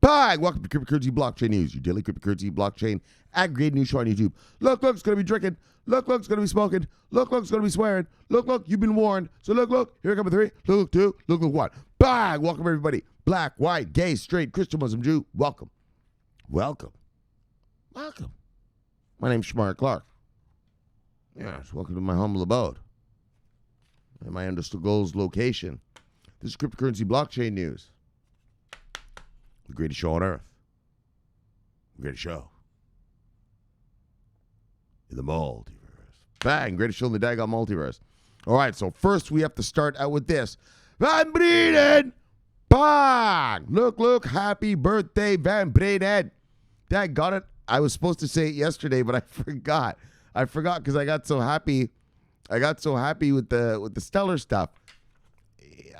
Bang! Welcome to Cryptocurrency Blockchain News, your daily cryptocurrency blockchain aggregated news show on YouTube. Look, it's going to be drinking. Look, it's going to be smoking. Look, it's going to be swearing. Look, you've been warned. So look, here come 3. Look, 2. Look, 1. Bang! Welcome, everybody. Black, white, gay, straight, Christian, Muslim, Jew. Welcome. My name's Shomari Clarke. Yes, welcome to my humble abode and my understood goals location. This is Cryptocurrency Blockchain News. The greatest show on earth. The greatest show in the multiverse. Bang! Greatest show in the daggone multiverse. All right, so first we have to start out with this. Van Breden! Bang! Look, happy birthday, Van Breden. Dad got it. I was supposed to say it yesterday, but I forgot. Because I got so happy. I got so happy with the Stellar stuff.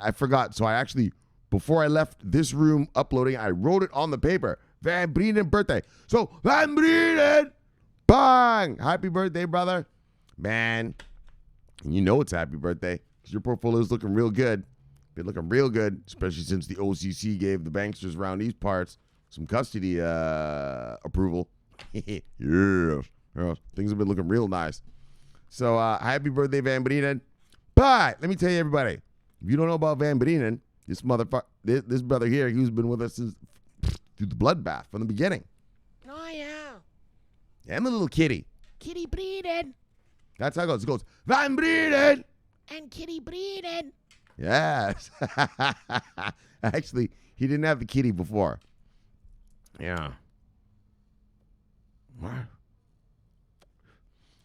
I forgot. So I actually, before I left this room uploading, I wrote it on the paper. Van Breden birthday. So, Van Breden! Bang! Happy birthday, brother. Man, you know it's happy birthday because your portfolio is looking real good. Been looking real good, especially since the OCC gave the banksters around these parts some custody approval. Yes. Things have been looking real nice. So, happy birthday, Van Breden. But let me tell you, everybody, if you don't know about Van Breden, this brother here, who's been with us since through the bloodbath from the beginning. Oh, yeah. And the little kitty. Kitty Breden. That's how it goes. It goes, Van Breden. And Kitty Breden. Yes. Actually, he didn't have the kitty before. Yeah. What?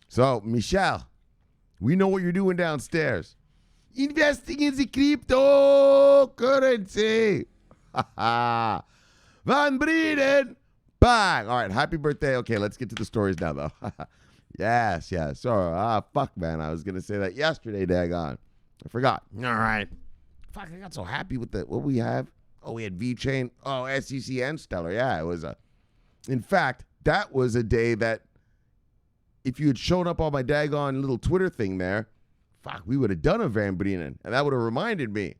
So, Michelle, we know what you're doing downstairs. Investing in the cryptocurrency. Van Breden. Bang. All right, happy birthday. Okay, let's get to the stories now, though. Yes. Sorry. Fuck, man. I was going to say that yesterday, daggone. I forgot. All right. Fuck, I got so happy with what we have. Oh, we had VeChain. Oh, SEC and Stellar. Yeah, it was in fact, that was a day that if you had shown up on my daggone little Twitter thing there, fuck, we would have done a Van Breden, and that would have reminded me.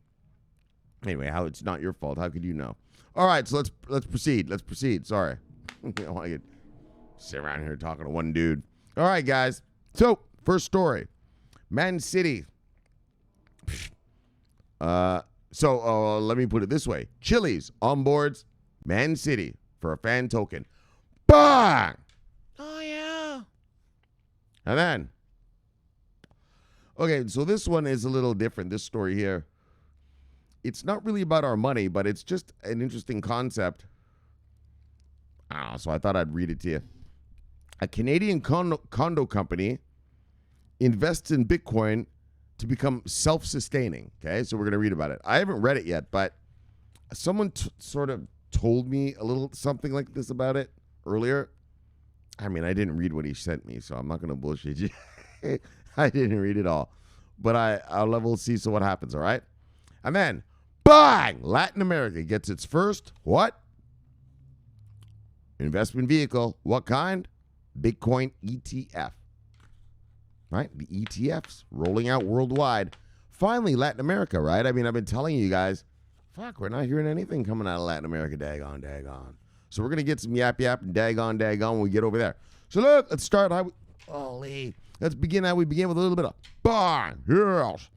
Anyway, how it's not your fault. How could you know? All right, so let's proceed. Sorry. I don't want to sit around here talking to one dude. All right, guys. So, first story. Man City. Let me put it this way. CHILIZ Onboards Man City for a fan token. Bang! Oh, yeah. And then, okay, so this one is a little different, this story here. It's not really about our money, but it's just an interesting concept. So I thought I'd read it to you. A Canadian condo company invests in Bitcoin to become self-sustaining. Okay, so we're going to read about it. I haven't read it yet, but someone sort of told me a little something like this about it earlier. I mean, I didn't read what he sent me, so I'm not going to bullshit you. I didn't read it all. But I'll level see so what happens, all right? And then, bang! Latin America gets its first, what? Investment vehicle. What kind? Bitcoin ETF. Right? The ETFs rolling out worldwide. Finally, Latin America, right? I mean, I've been telling you guys, fuck, we're not hearing anything coming out of Latin America. Daggone. So we're going to get some yap and daggone when we get over there. So look, let's start let's begin how we begin with a little bit of bang, yes.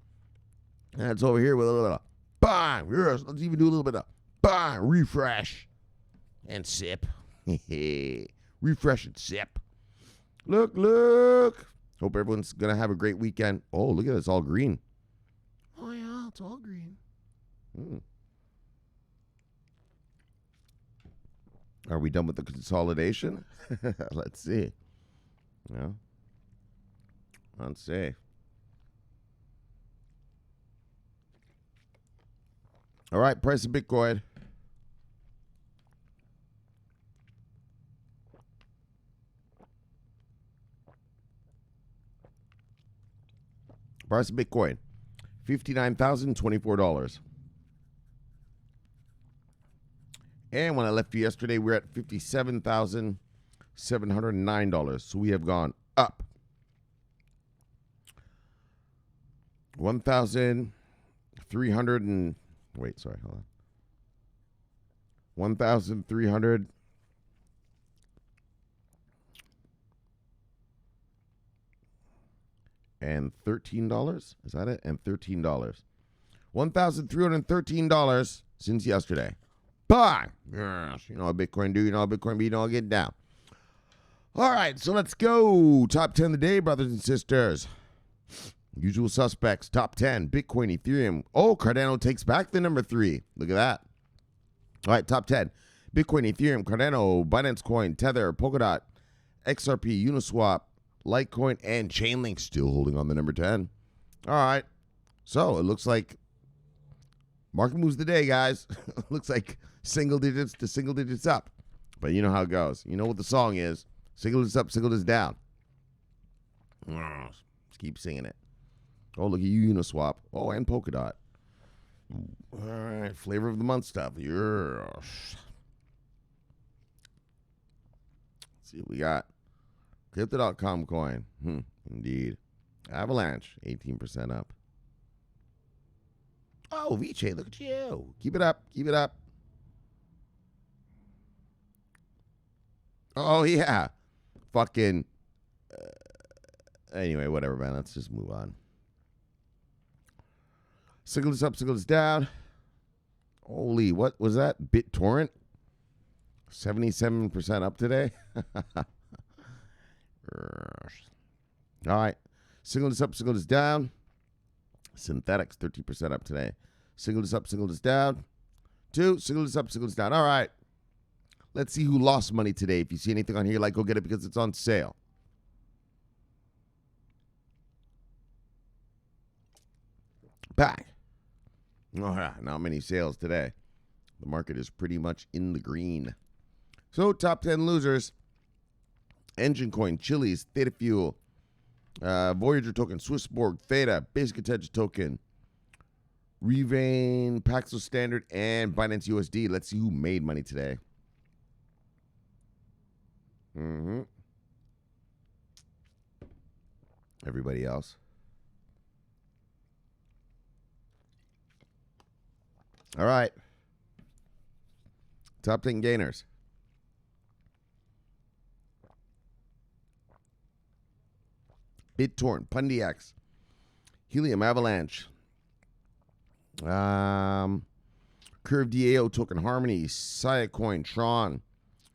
And it's over here with a little bit of bang, yes. Let's even do a little bit of bang, refresh and sip. Refresh and sip. Look. Hope everyone's going to have a great weekend. Oh, look at it. It's all green. Oh, yeah, it's all green. Are we done with the consolidation? Let's see. Yeah. Let's see. All right, price of Bitcoin. Price of Bitcoin, $59,024. And when I left you yesterday, we were at $57,709. So we have gone up 1,300 and wait, sorry, hold on. $1,300. And $13. Is that it? And $13. $1,313 since yesterday. Bang! Yes. You know how Bitcoin do, you know how Bitcoin be, you know how get down. All right, so let's go. Top 10 of the day, brothers and sisters. Usual suspects, top 10. Bitcoin, Ethereum. Oh, Cardano takes back the number 3. Look at that. All right, top 10. Bitcoin, Ethereum, Cardano, Binance Coin, Tether, Polkadot, XRP, Uniswap, Litecoin, and Chainlink still holding on the number 10. All right. So it looks like market moves the day, guys. Looks like single digits to single digits up. But you know how it goes. You know what the song is. Single digits up, single digits down. Let's keep singing it. Oh, look at you, Uniswap. Oh, and Polkadot. All right. Flavor of the month stuff. Yes. Let's see what we got. Crypto.com coin. Indeed. Avalanche, 18% up. Oh, VJ, look at you. Keep it up. Keep it up. Oh, yeah. Fucking. Anyway, whatever, man. Let's just move on. Single is up, single is down. Holy, what was that? BitTorrent? 77% up today? All right. Single is up, single is down. Synthetics, 13% up today. Single is up, single is down. 2, single is up, single is down. All right. Let's see who lost money today. If you see anything on here, like, go get it because it's on sale. Back. Oh, yeah, not many sales today. The market is pretty much in the green. So, top 10 losers. Engine Coin, CHILIZ, Theta Fuel, Voyager Token, Swissborg, Theta, Basic Attention Token, Revain, Paxos Standard, and Binance USD. Let's see who made money today. Everybody else. All right. Top 10 gainers. BitTorrent, PundiX, Helium, Avalanche, Curve DAO Token, Harmony, Sia Coin, Tron,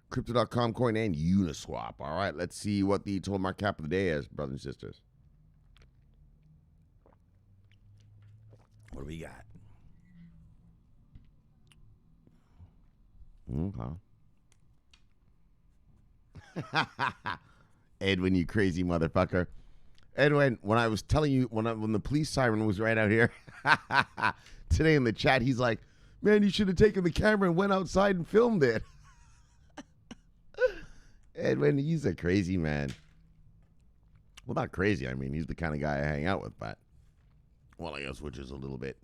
Crypto.com Coin, and Uniswap. All right, let's see what the total market cap of the day is, brothers and sisters. What do we got? Okay. Edwin, you crazy motherfucker. Edwin, when I was telling you, when the police siren was right out here today in the chat, he's like, man, you should have taken the camera and went outside and filmed it. Edwin, he's a crazy man. Well, not crazy. I mean, he's the kind of guy I hang out with, but, well, I guess which is a little bit.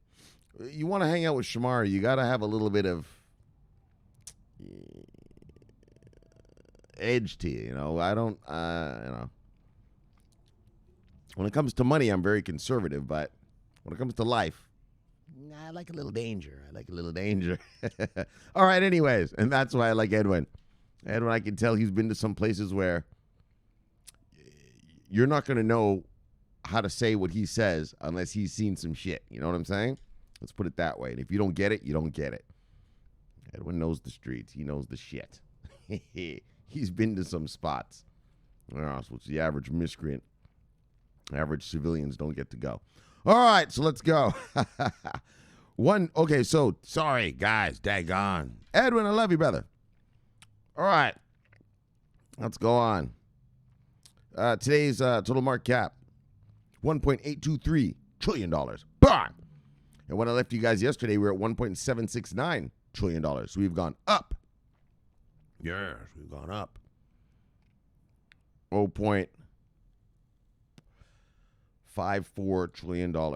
You want to hang out with Shomari, you got to have a little bit of edge to you, you know. I don't, you know. When it comes to money, I'm very conservative, but when it comes to life, I like a little danger. I like a little danger. All right, anyways, and that's why I like Edwin. Edwin, I can tell he's been to some places where you're not going to know how to say what he says unless he's seen some shit. You know what I'm saying? Let's put it that way. And if you don't get it, you don't get it. Edwin knows the streets. He knows the shit. He's been to some spots. Which the average miscreant, average civilians don't get to go. All right, so let's go. Okay, so sorry, guys, daggone. Edwin, I love you, brother. All right, let's go on. Today's total market cap, $1.823 trillion. Bang! And when I left you guys yesterday, we were at $1.769 trillion. So we've gone up. Yes, we've gone up. $0.54 trillion. All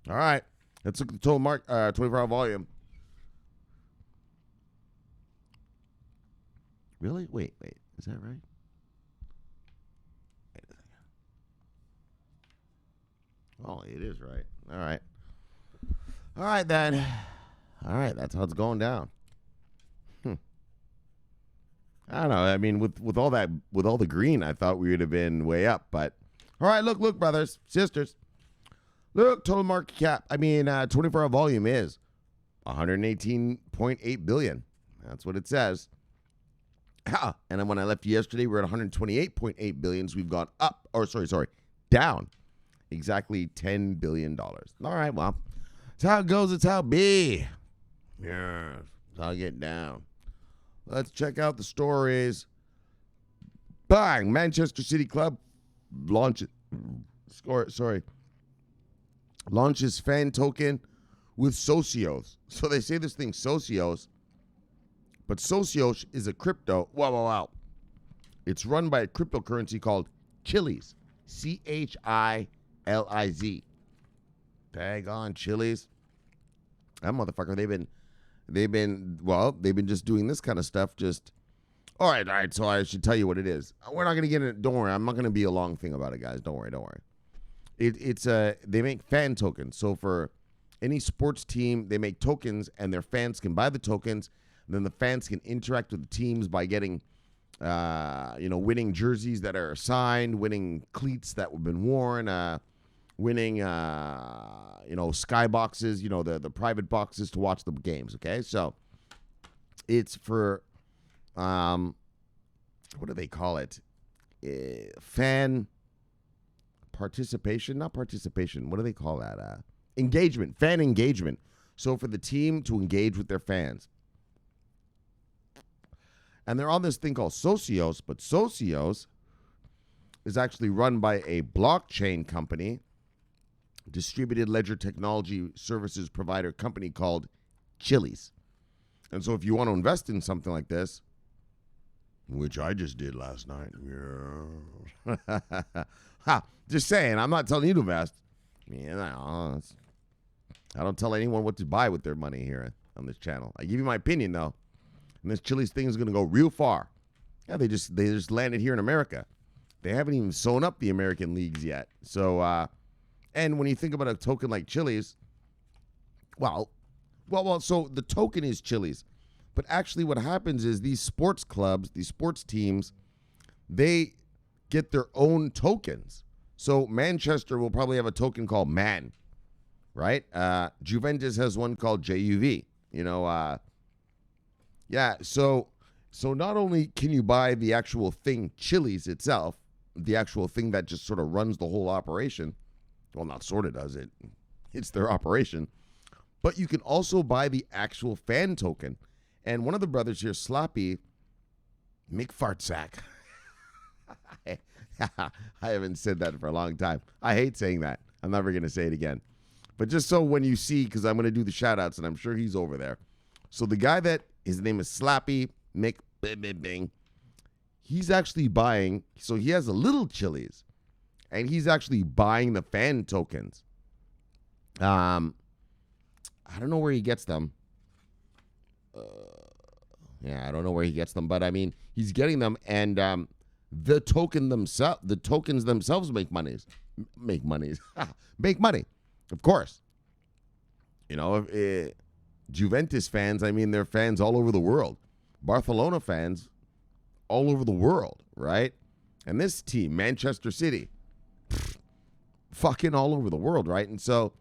right. Let's look at the total 24-hour volume. Really? Wait. Is that right? Wait a second. Oh, it is right. All right. All right, then. All right, that's how it's going down. I don't know. I mean, with all the green, I thought we would have been way up. But all right, look, brothers, sisters. Look, total market cap. 24-hour volume is 118.8 billion. That's what it says. And then when I left yesterday, we we're at 128.8 billion. So we've gone up, down exactly $10 billion. All right, well, it's how it goes. It's how it be. Yeah, it's how I get down. Let's check out the stories. Bang! Manchester City Club launches fan token with Socios. So they say this thing Socios, but Socios is a crypto. Wow. It's run by a cryptocurrency called CHILIZ. CHILIZ. Tag on CHILIZ. That motherfucker, they've been just doing this kind of stuff. All right. So I should tell you what it is. We're not gonna get it. Don't worry. I'm not gonna be a long thing about it, guys. Don't worry. They make fan tokens. So for any sports team, they make tokens, and their fans can buy the tokens. And then the fans can interact with the teams by getting, winning jerseys that are signed, winning cleats that have been worn, winning, skyboxes, the private boxes to watch the games. Okay, so it's for, what do they call it? Fan participation, not participation. What do they call that? Engagement, fan engagement. So for the team to engage with their fans. And they're on this thing called Socios, but Socios is actually run by a blockchain company, distributed ledger technology services provider company called CHILIZ. And so if you want to invest in something like this, which I just did last night. Yeah. Just saying, I'm not telling you to invest. I don't tell anyone what to buy with their money here on this channel. I give you my opinion, though. And this CHILIZ thing is going to go real far. Yeah, they just landed here in America. They haven't even sewn up the American leagues yet. So, and when you think about a token like CHILIZ, so the token is CHILIZ. But actually what happens is these sports clubs, these sports teams, they get their own tokens. So Manchester will probably have a token called MAN, right? Juventus has one called JUV. So not only can you buy the actual thing, CHILIZ itself, the actual thing that just sort of runs the whole operation. Well, not sort of does it. It's their operation. But you can also buy the actual fan token. And one of the brothers here, Sloppy, Mick Fartsack. I haven't said that for a long time. I hate saying that. I'm never going to say it again. But just so when you see, because I'm going to do the shout outs and I'm sure he's over there. So the guy that his name is Slappy Mick Bing, he's actually buying, so he has a little CHILIZ and he's actually buying the fan tokens. I don't know where he gets them. I don't know where he gets them, but I mean, he's getting them, and the tokens themselves make money, of course. Juventus fans, they're fans all over the world. Barcelona fans all over the world, right? And this team, Manchester City, fucking all over the world, right? And so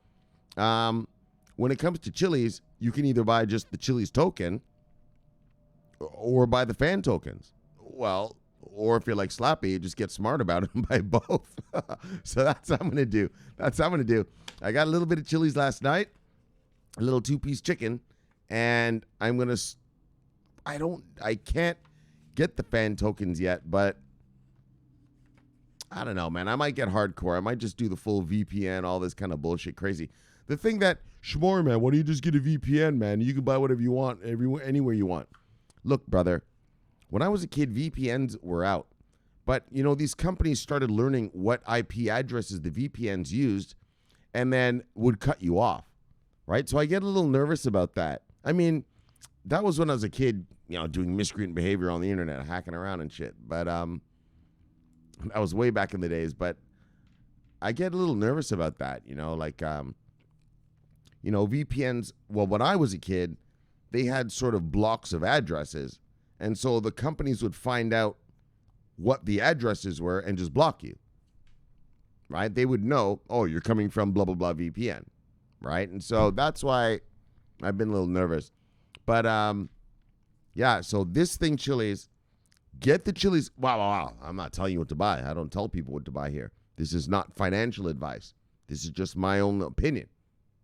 when it comes to CHILIZ, you can either buy just the CHILIZ token or buy the fan tokens. Well, or if you're like Slappy, just get smart about it and buy both. So that's what I'm going to do. I got a little bit of CHILIZ last night, a little 2-piece chicken, and I'm going to, I can't get the fan tokens yet, but I don't know, man. I might get hardcore. I might just do the full VPN, all this kind of bullshit crazy. The thing that, Shomari, man, why don't you just get a VPN, man? You can buy whatever you want, anywhere you want. Look, brother, when I was a kid, VPNs were out. But, these companies started learning what IP addresses the VPNs used and then would cut you off, right? So I get a little nervous about that. That was when I was a kid, doing miscreant behavior on the internet, hacking around and shit. But that was way back in the days. But I get a little nervous about that, VPNs, well, when I was a kid, they had sort of blocks of addresses, And so the companies would find out what the addresses were and just block you, right? They would know, oh, you're coming from blah, blah, blah VPN, right? And so that's why I've been a little nervous. But, yeah, so this thing, Chiliz, get the Chiliz. Wow. I'm not telling you what to buy. I don't tell people what to buy here. This is not financial advice. This is just my own opinion.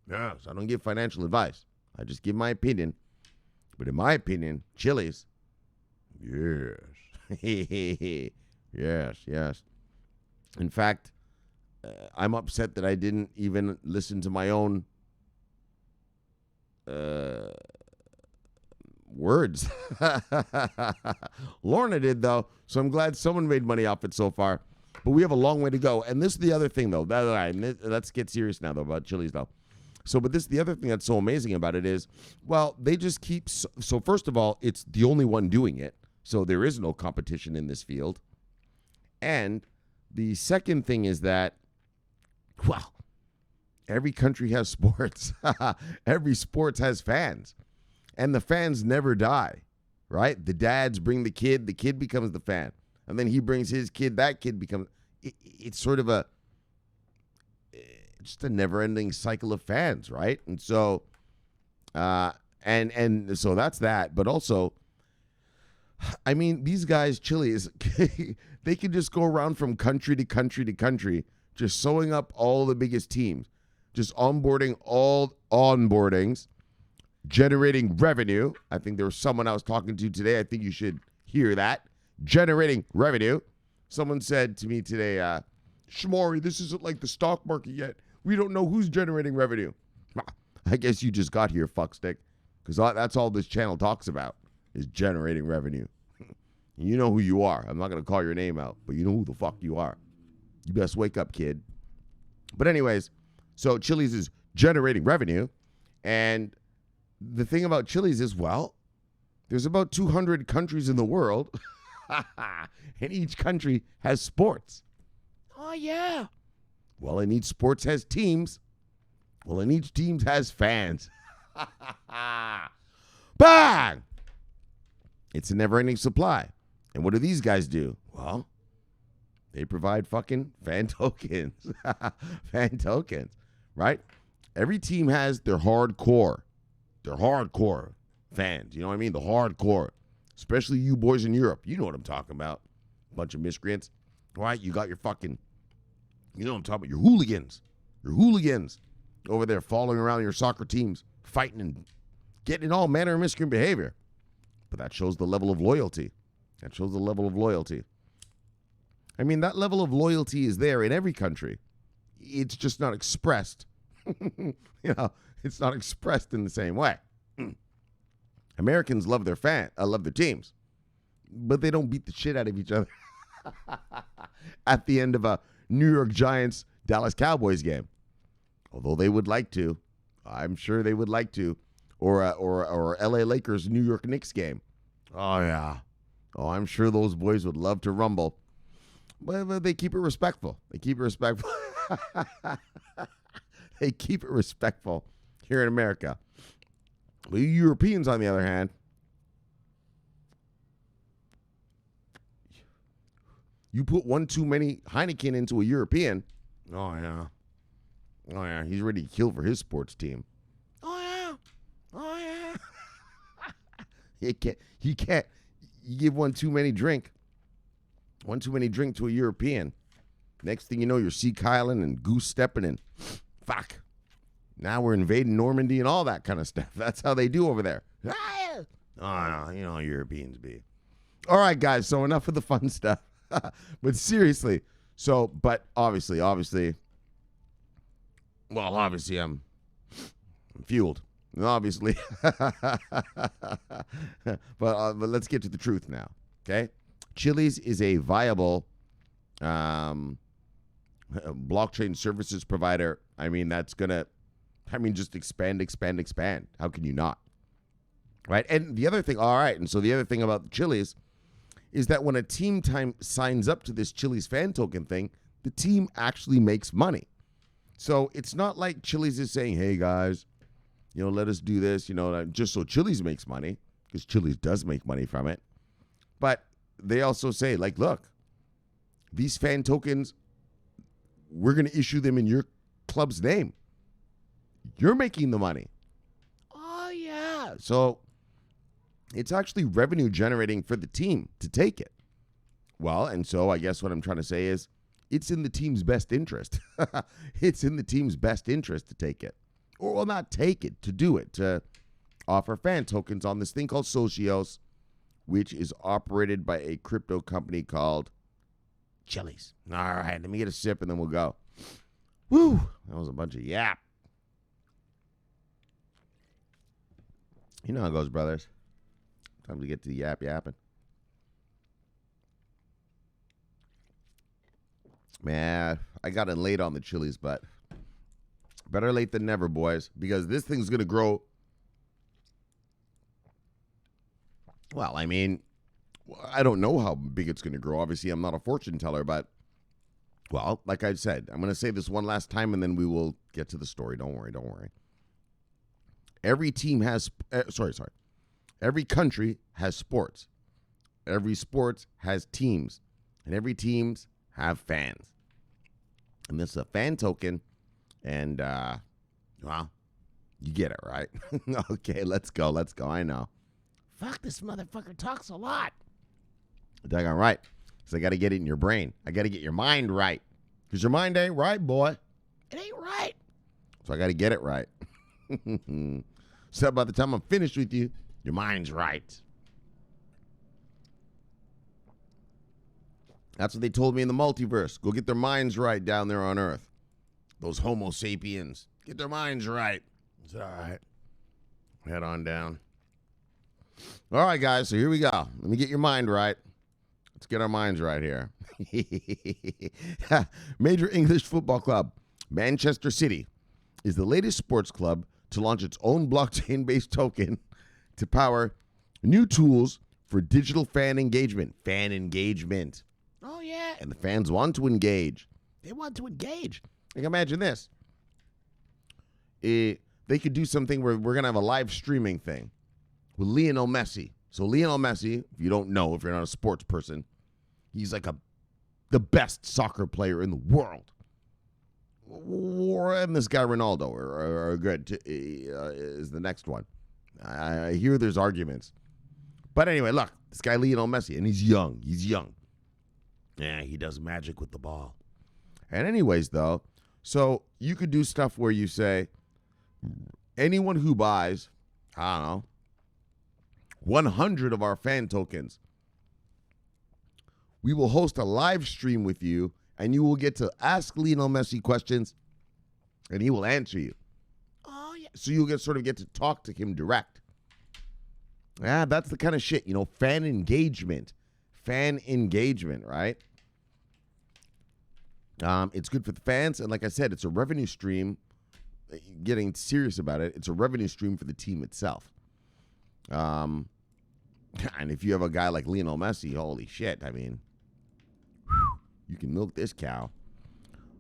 Yes, I don't give financial advice. I just give my opinion. But in my opinion, Chiliz, yes. yes. In fact, I'm upset that I didn't even listen to my own words. Lorna did, though, so I'm glad someone made money off it so far. But we have a long way to go. And this is the other thing, though. Let's get serious now, though, about Chiliz, though. So, but this the other thing that's so amazing about it is, well, they just keep. So first of all, it's the only one doing it. So there is no competition in this field. And the second thing is that, well, every country has sports. Every sport has fans. And the fans never die, right? The dads bring the kid becomes the fan. And then he brings his kid, that kid becomes, it's sort of just a never-ending cycle of fans, right? And so, and so that's that. But also, I mean, these guys, Chiliz, they can just go around from country to country to country, just sewing up all the biggest teams, just onboarding all onboardings, generating revenue. I think there was someone I was talking to today. I think you should hear that. Generating revenue. Someone said to me today, Shomari, this isn't like the stock market yet. We don't know who's generating revenue. I guess you just got here, fuckstick, because that's all this channel talks about is generating revenue. You know who you are. I'm not going to call your name out, but you know who the fuck you are. You best wake up, kid. But anyways, so Chiliz is generating revenue. And the thing about Chiliz is, well, there's about 200 countries in the world. And each country has sports. Oh, yeah. Well, and each sports has teams. Well, and each team has fans. Bang! It's a never-ending supply. And what do these guys do? Well, they provide fucking fan tokens. Fan tokens, right? Every team has their hardcore fans. You know what I mean? The hardcore. Especially you boys in Europe. You know what I'm talking about. Bunch of miscreants. Right? You got your fucking, you know what I'm talking about, your hooligans. Your hooligans over there following around your soccer teams, fighting and getting in all manner of miscreant behavior. But that shows the level of loyalty. That shows the level of loyalty. I mean, that level of loyalty is there in every country. It's just not expressed. It's not expressed in the same way. Americans love their love their teams, but they don't beat the shit out of each other at the end of a New York Giants Dallas Cowboys game. Although they would like to, I'm sure they would like to, or LA Lakers New York Knicks game. Oh yeah, I'm sure those boys would love to rumble, but they keep it respectful. They keep it respectful. They keep it respectful here in America. But you Europeans, on the other hand, you put one too many Heineken into a European. Oh yeah, he's ready to kill for his sports team. Oh, yeah. You can't. You give one too many drink to a European. Next thing you know, you're sea kyling and goose stepping and fuck. Now we're invading Normandy and all that kind of stuff. That's how they do over there. Oh, no, you know how Europeans be. All right, guys, so enough of the fun stuff. But seriously, but obviously, I'm fueled. Obviously. but let's get to the truth now, okay? Chiliz is a viable blockchain services provider. I mean, just expand. How can you not? Right? And the other thing, the other thing about Chiliz is that when a team signs up to this Chiliz fan token thing, the team actually makes money. So it's not like Chiliz is saying, hey guys, let us do this, just so Chiliz makes money, because Chiliz does make money from it. But they also say, like, look, these fan tokens, we're going to issue them in your club's name. You're making the money. Oh, yeah. So it's actually revenue generating for the team to take it. Well, and so I guess what I'm trying to say is it's in the team's best interest. It's in the team's best interest to take it. Or, well, not take it, to do it, to offer fan tokens on this thing called Socios, which is operated by a crypto company called CHILIZ. All right, let me get a sip and then we'll go. Woo, that was a bunch of yap. You know how it goes, brothers. Time to get to the yapping. Man, I got in late on the CHILIZ, but better late than never, boys, because this thing's going to grow. Well, I mean, I don't know how big it's going to grow. Obviously, I'm not a fortune teller, but, well, like I said, I'm going to say this one last time, and then we will get to the story. Don't worry. Every team has, every country has sports. Every sports has teams, and every teams have fans. And this is a fan token, and, well, you get it, right? Okay, let's go. I know. Fuck, this motherfucker talks a lot. Daggone right. So I got to get it in your brain. I got to get your mind right. Because your mind ain't right, boy. It ain't right. So I got to get it right. So by the time I'm finished with you, your mind's right. That's what they told me in the multiverse. Go get their minds right down there on Earth. Those Homo sapiens. Get their minds right. It's all right. Head on down. All right, guys, so here we go. Let me get your mind right. Let's get our minds right here. Major English football club, Manchester City, is the latest sports club to launch its own blockchain-based token to power new tools for digital fan engagement. Fan engagement. Oh, yeah. And the fans want to engage. They want to engage. Like, imagine this. They could do something where we're going to have a live streaming thing with Lionel Messi. So Lionel Messi, if you don't know, if you're not a sports person, he's like the best soccer player in the world. And this guy Ronaldo are good is the next one. I hear there's arguments. But anyway, look, this guy Lionel Messi, and he's young. Yeah, he does magic with the ball. And anyways, though, so you could do stuff where you say, anyone who buys, I don't know, 100 of our fan tokens, we will host a live stream with you, and you will get to ask Lionel Messi questions, and he will answer you. Oh, yeah. So you'll get to talk to him direct. Yeah, that's the kind of shit, fan engagement. Fan engagement, right? It's good for the fans, and like I said, it's a revenue stream. Getting serious about it, it's a revenue stream for the team itself. And if you have a guy like Lionel Messi, holy shit, I mean, you can milk this cow.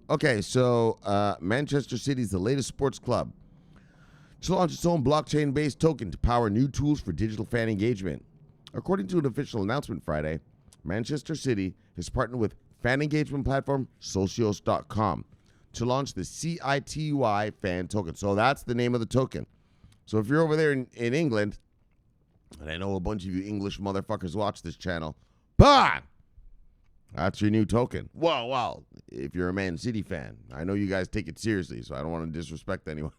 Okay, so Manchester City is the latest sports club to launch its own blockchain-based token to power new tools for digital fan engagement. According to an official announcement Friday, Manchester City has partnered with fan engagement platform Socios.com to launch the CITY fan token. So that's the name of the token. So if you're over there in England, and I know a bunch of you English motherfuckers watch this channel, bang! That's your new token. Well, if you're a Man City fan, I know you guys take it seriously, so I don't want to disrespect anyone.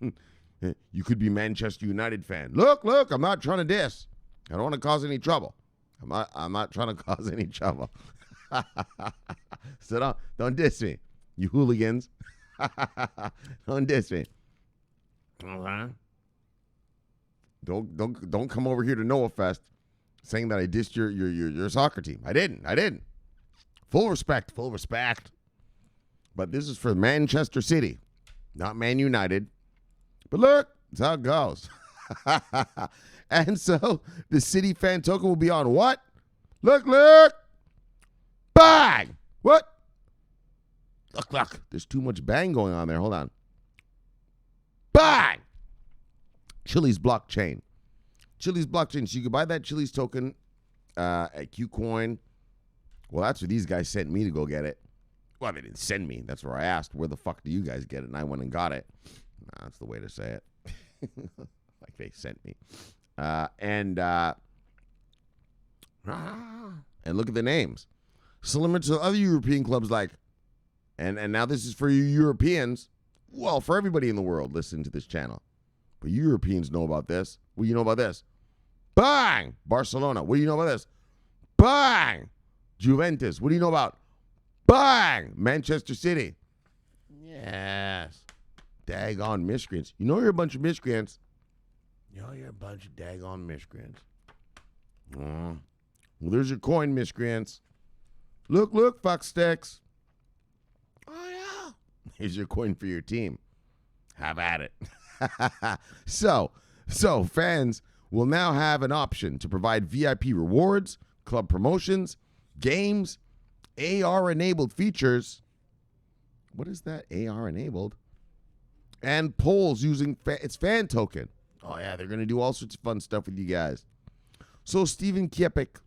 You could be Manchester United fan. Look, I'm not trying to diss. I don't want to cause any trouble. I'm not trying to cause any trouble. So don't diss me, you hooligans. Don't diss me. Uh-huh. Don't come over here to Noah Fest saying that I dissed your soccer team. I didn't. Full respect. But this is for Manchester City, not Man United. But look, that's how it goes. And so the City fan token will be on what? Look. Bang! What? Look. There's too much bang going on there. Hold on. Bang! CHILIZ blockchain. So you can buy that CHILIZ token at QCoin. Well, that's where these guys sent me to go get it. Well, they didn't send me. That's where I asked, where the fuck do you guys get it? And I went and got it. Nah, that's the way to say it. Like they sent me. And look at the names. Similar to other European clubs like, and now this is for you Europeans. Well, for everybody in the world listening to this channel. But you Europeans know about this. What do you know about this? Bang! Barcelona. What do you know about this? Bang! Juventus. What do you know about? Bang! Manchester City. Yes. Daggone miscreants. You know you're a bunch of miscreants. You know you're a bunch of daggone miscreants. Well, there's your coin, miscreants. Look, fuck sticks. Oh, yeah. Here's your coin for your team. Have at it. So fans will now have an option to provide VIP rewards, club promotions, games, AR-enabled features. What is that? AR-enabled? And polls using its fan token. Oh, yeah, they're going to do all sorts of fun stuff with you guys. So Stephen Kiplick,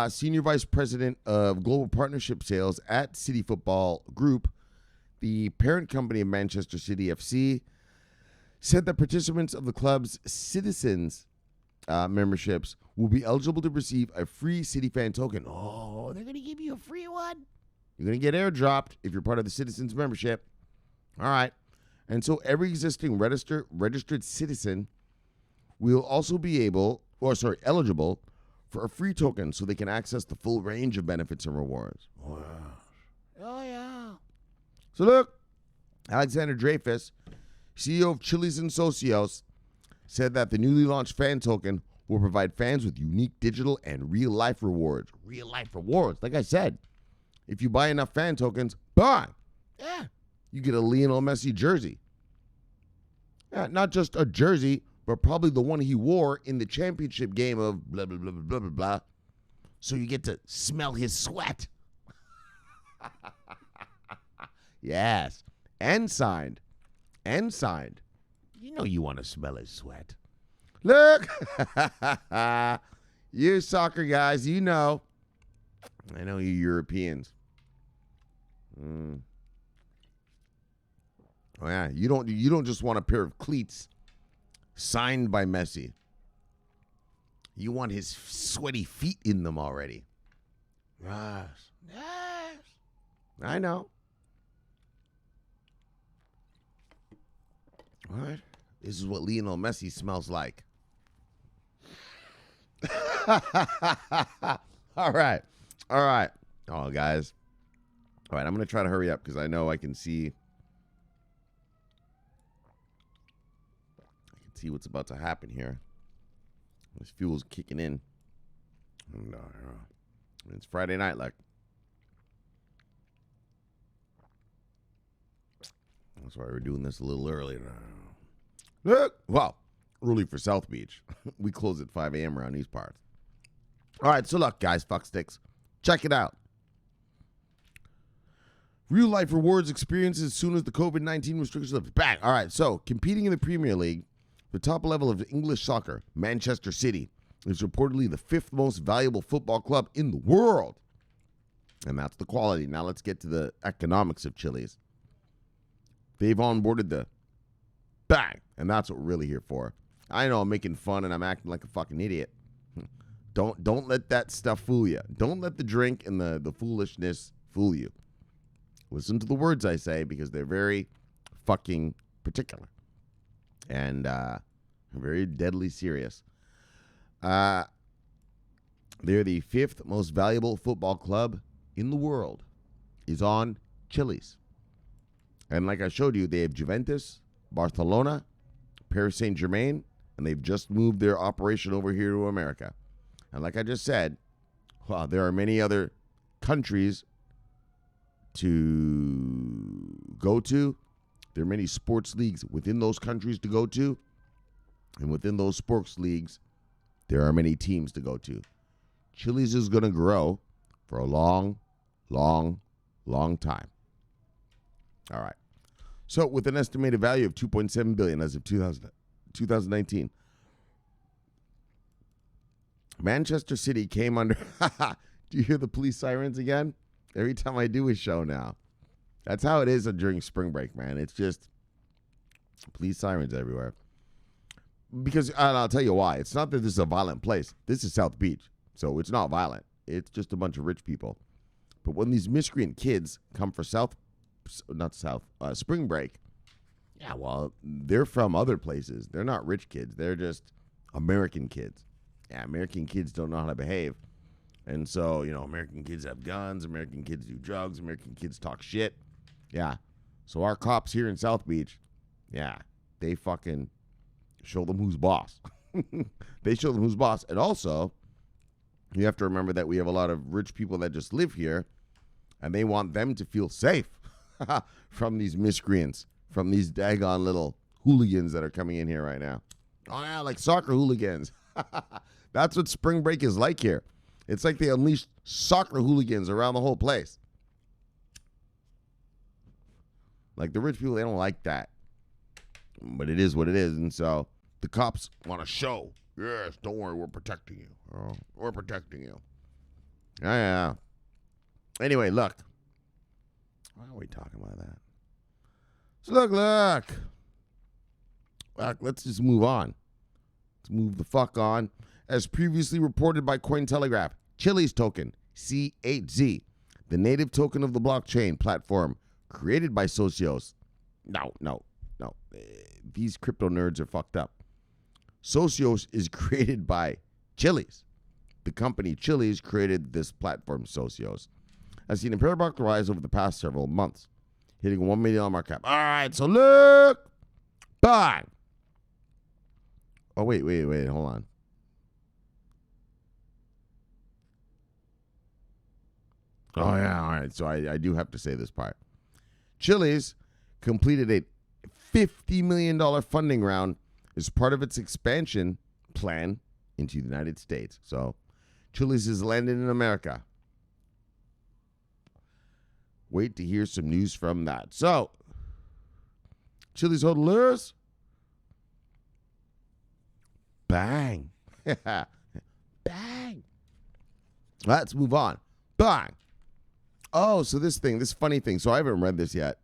Senior Vice President of Global Partnership Sales at City Football Group, the parent company of Manchester City FC, said that participants of the club's citizens memberships will be eligible to receive a free City fan token. Oh, they're going to give you a free one? You're going to get airdropped if you're part of the citizens membership. All right. And so every existing registered citizen will also be eligible for a free token so they can access the full range of benefits and rewards. Wow. Oh, yeah. So look, Alexander Dreyfus, CEO of CHILIZ and Socios, said that the newly launched fan token will provide fans with unique digital and real-life rewards. Real-life rewards. Like I said, if you buy enough fan tokens, bang! Yeah. You get a Lionel Messi jersey. Yeah, not just a jersey, but probably the one he wore in the championship game of blah, blah, blah, blah, blah, blah. So you get to smell his sweat. Yes. And signed. You know you want to smell his sweat. Look. You soccer guys, you know. I know you Europeans. Oh yeah, you don't just want a pair of cleats signed by Messi. You want his sweaty feet in them already. Yes. I know. What? This is what Lionel Messi smells like. All right. Oh, guys. All right, I'm going to try to hurry up because I know I can see what's about to happen here. This fuel's kicking in. And, it's Friday night, like. That's why we're doing this a little early. Look, well, early for South Beach. We close at 5 a.m. around these parts. All right, so look, guys, fuck sticks. Check it out. Real life rewards experiences as soon as the COVID-19 restrictions lift. Bang. All right, so competing in the Premier League, the top level of English soccer, Manchester City, is reportedly the 5th most valuable football club in the world. And that's the quality. Now let's get to the economics of CHILIZ. They've onboarded the bang, and that's what we're really here for. I know I'm making fun and I'm acting like a fucking idiot. Don't let that stuff fool you. Don't let the drink and the foolishness fool you. Listen to the words I say because they're very fucking particular and very deadly serious. They're the 5th most valuable football club in the world. Is on CHILIZ. And like I showed you, they have Juventus, Barcelona, Paris Saint-Germain, and they've just moved their operation over here to America. And like I just said, well, there are many other countries to go to. There are many sports leagues within those countries to go to. And within those sports leagues, there are many teams to go to. CHILIZ is going to grow for a long, long, long time. All right. So with an estimated value of $2.7 billion as of 2019, Manchester City came under. Do you hear the police sirens again? Every time I do a show now. That's how it is during spring break, man. It's just police sirens everywhere. Because, and I'll tell you why. It's not that this is a violent place. This is South Beach, so it's not violent. It's just a bunch of rich people. But when these miscreant kids come for spring break, yeah, well, they're from other places. They're not rich kids. They're just American kids. Yeah, American kids don't know how to behave. And so, American kids have guns. American kids do drugs. American kids talk shit. Yeah. So our cops here in South Beach, yeah, they fucking show them who's boss. They show them who's boss. And also, you have to remember that we have a lot of rich people that just live here, and they want them to feel safe from these miscreants, from these daggone little hooligans that are coming in here right now. Oh, yeah, like soccer hooligans. That's what spring break is like here. It's like they unleashed soccer hooligans around the whole place. Like the rich people, they don't like that. But it is what it is. And so the cops want to show, yes, don't worry, we're protecting you. Oh, we're protecting you. Yeah. Anyway, look. Why are we talking about that? So look. Let's just move on. Let's move the fuck on. As previously reported by Cointelegraph, CHILIZ token, CHZ, the native token of the blockchain platform created by Socios. No. These crypto nerds are fucked up. Socios is created by CHILIZ. The company CHILIZ created this platform, Socios. Has seen a parabolic rise over the past several months, hitting $1 million market cap. All right, so look. Bang. Oh, wait, hold on. Oh, yeah, all right. So I do have to say this part. CHILIZ completed a $50 million funding round as part of its expansion plan into the United States. So CHILIZ is landed in America. Wait to hear some news from that. So, CHILIZ hodlers. Bang. Bang. Let's move on. Bang. Oh, so this funny thing. So I haven't read this yet.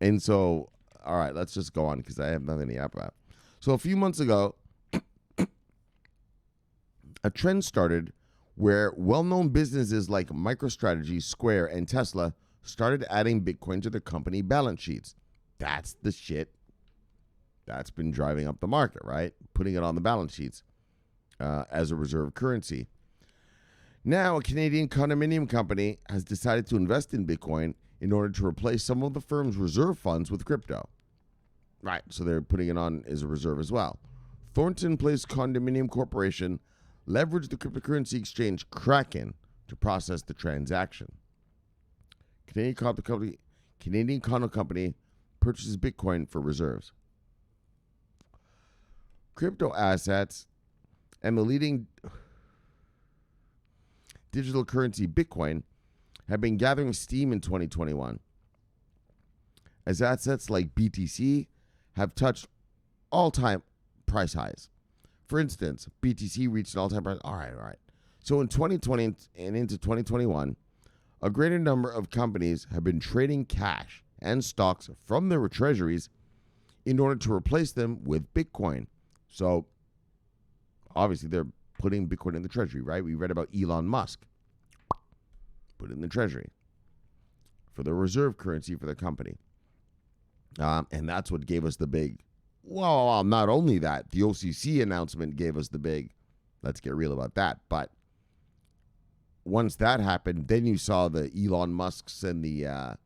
And so, all right, let's just go on because I have nothing to yap about. So a few months ago, a trend started where well-known businesses like MicroStrategy, Square, and Tesla started adding Bitcoin to their company balance sheets. That's the shit that's been driving up the market, right? Putting it on the balance sheets as a reserve currency. Now, a Canadian condominium company has decided to invest in Bitcoin in order to replace some of the firm's reserve funds with crypto. Right, so they're putting it on as a reserve as well. Thornton Place Condominium Corporation leveraged the cryptocurrency exchange Kraken to process the transaction. Canadian condo company purchases Bitcoin for reserves. Crypto assets and the leading digital currency Bitcoin have been gathering steam in 2021 as assets like BTC have touched all-time price highs. For instance, BTC reached an all-time price. All right. So in 2020 and into 2021, a greater number of companies have been trading cash and stocks from their treasuries in order to replace them with Bitcoin. So obviously they're putting Bitcoin in the treasury, right? We read about Elon Musk. Put it in the treasury for the reserve currency for their company. And that's what gave us the big, well, not only that, the OCC announcement gave us the big, let's get real about that. But once that happened, then you saw the Elon Musks and the,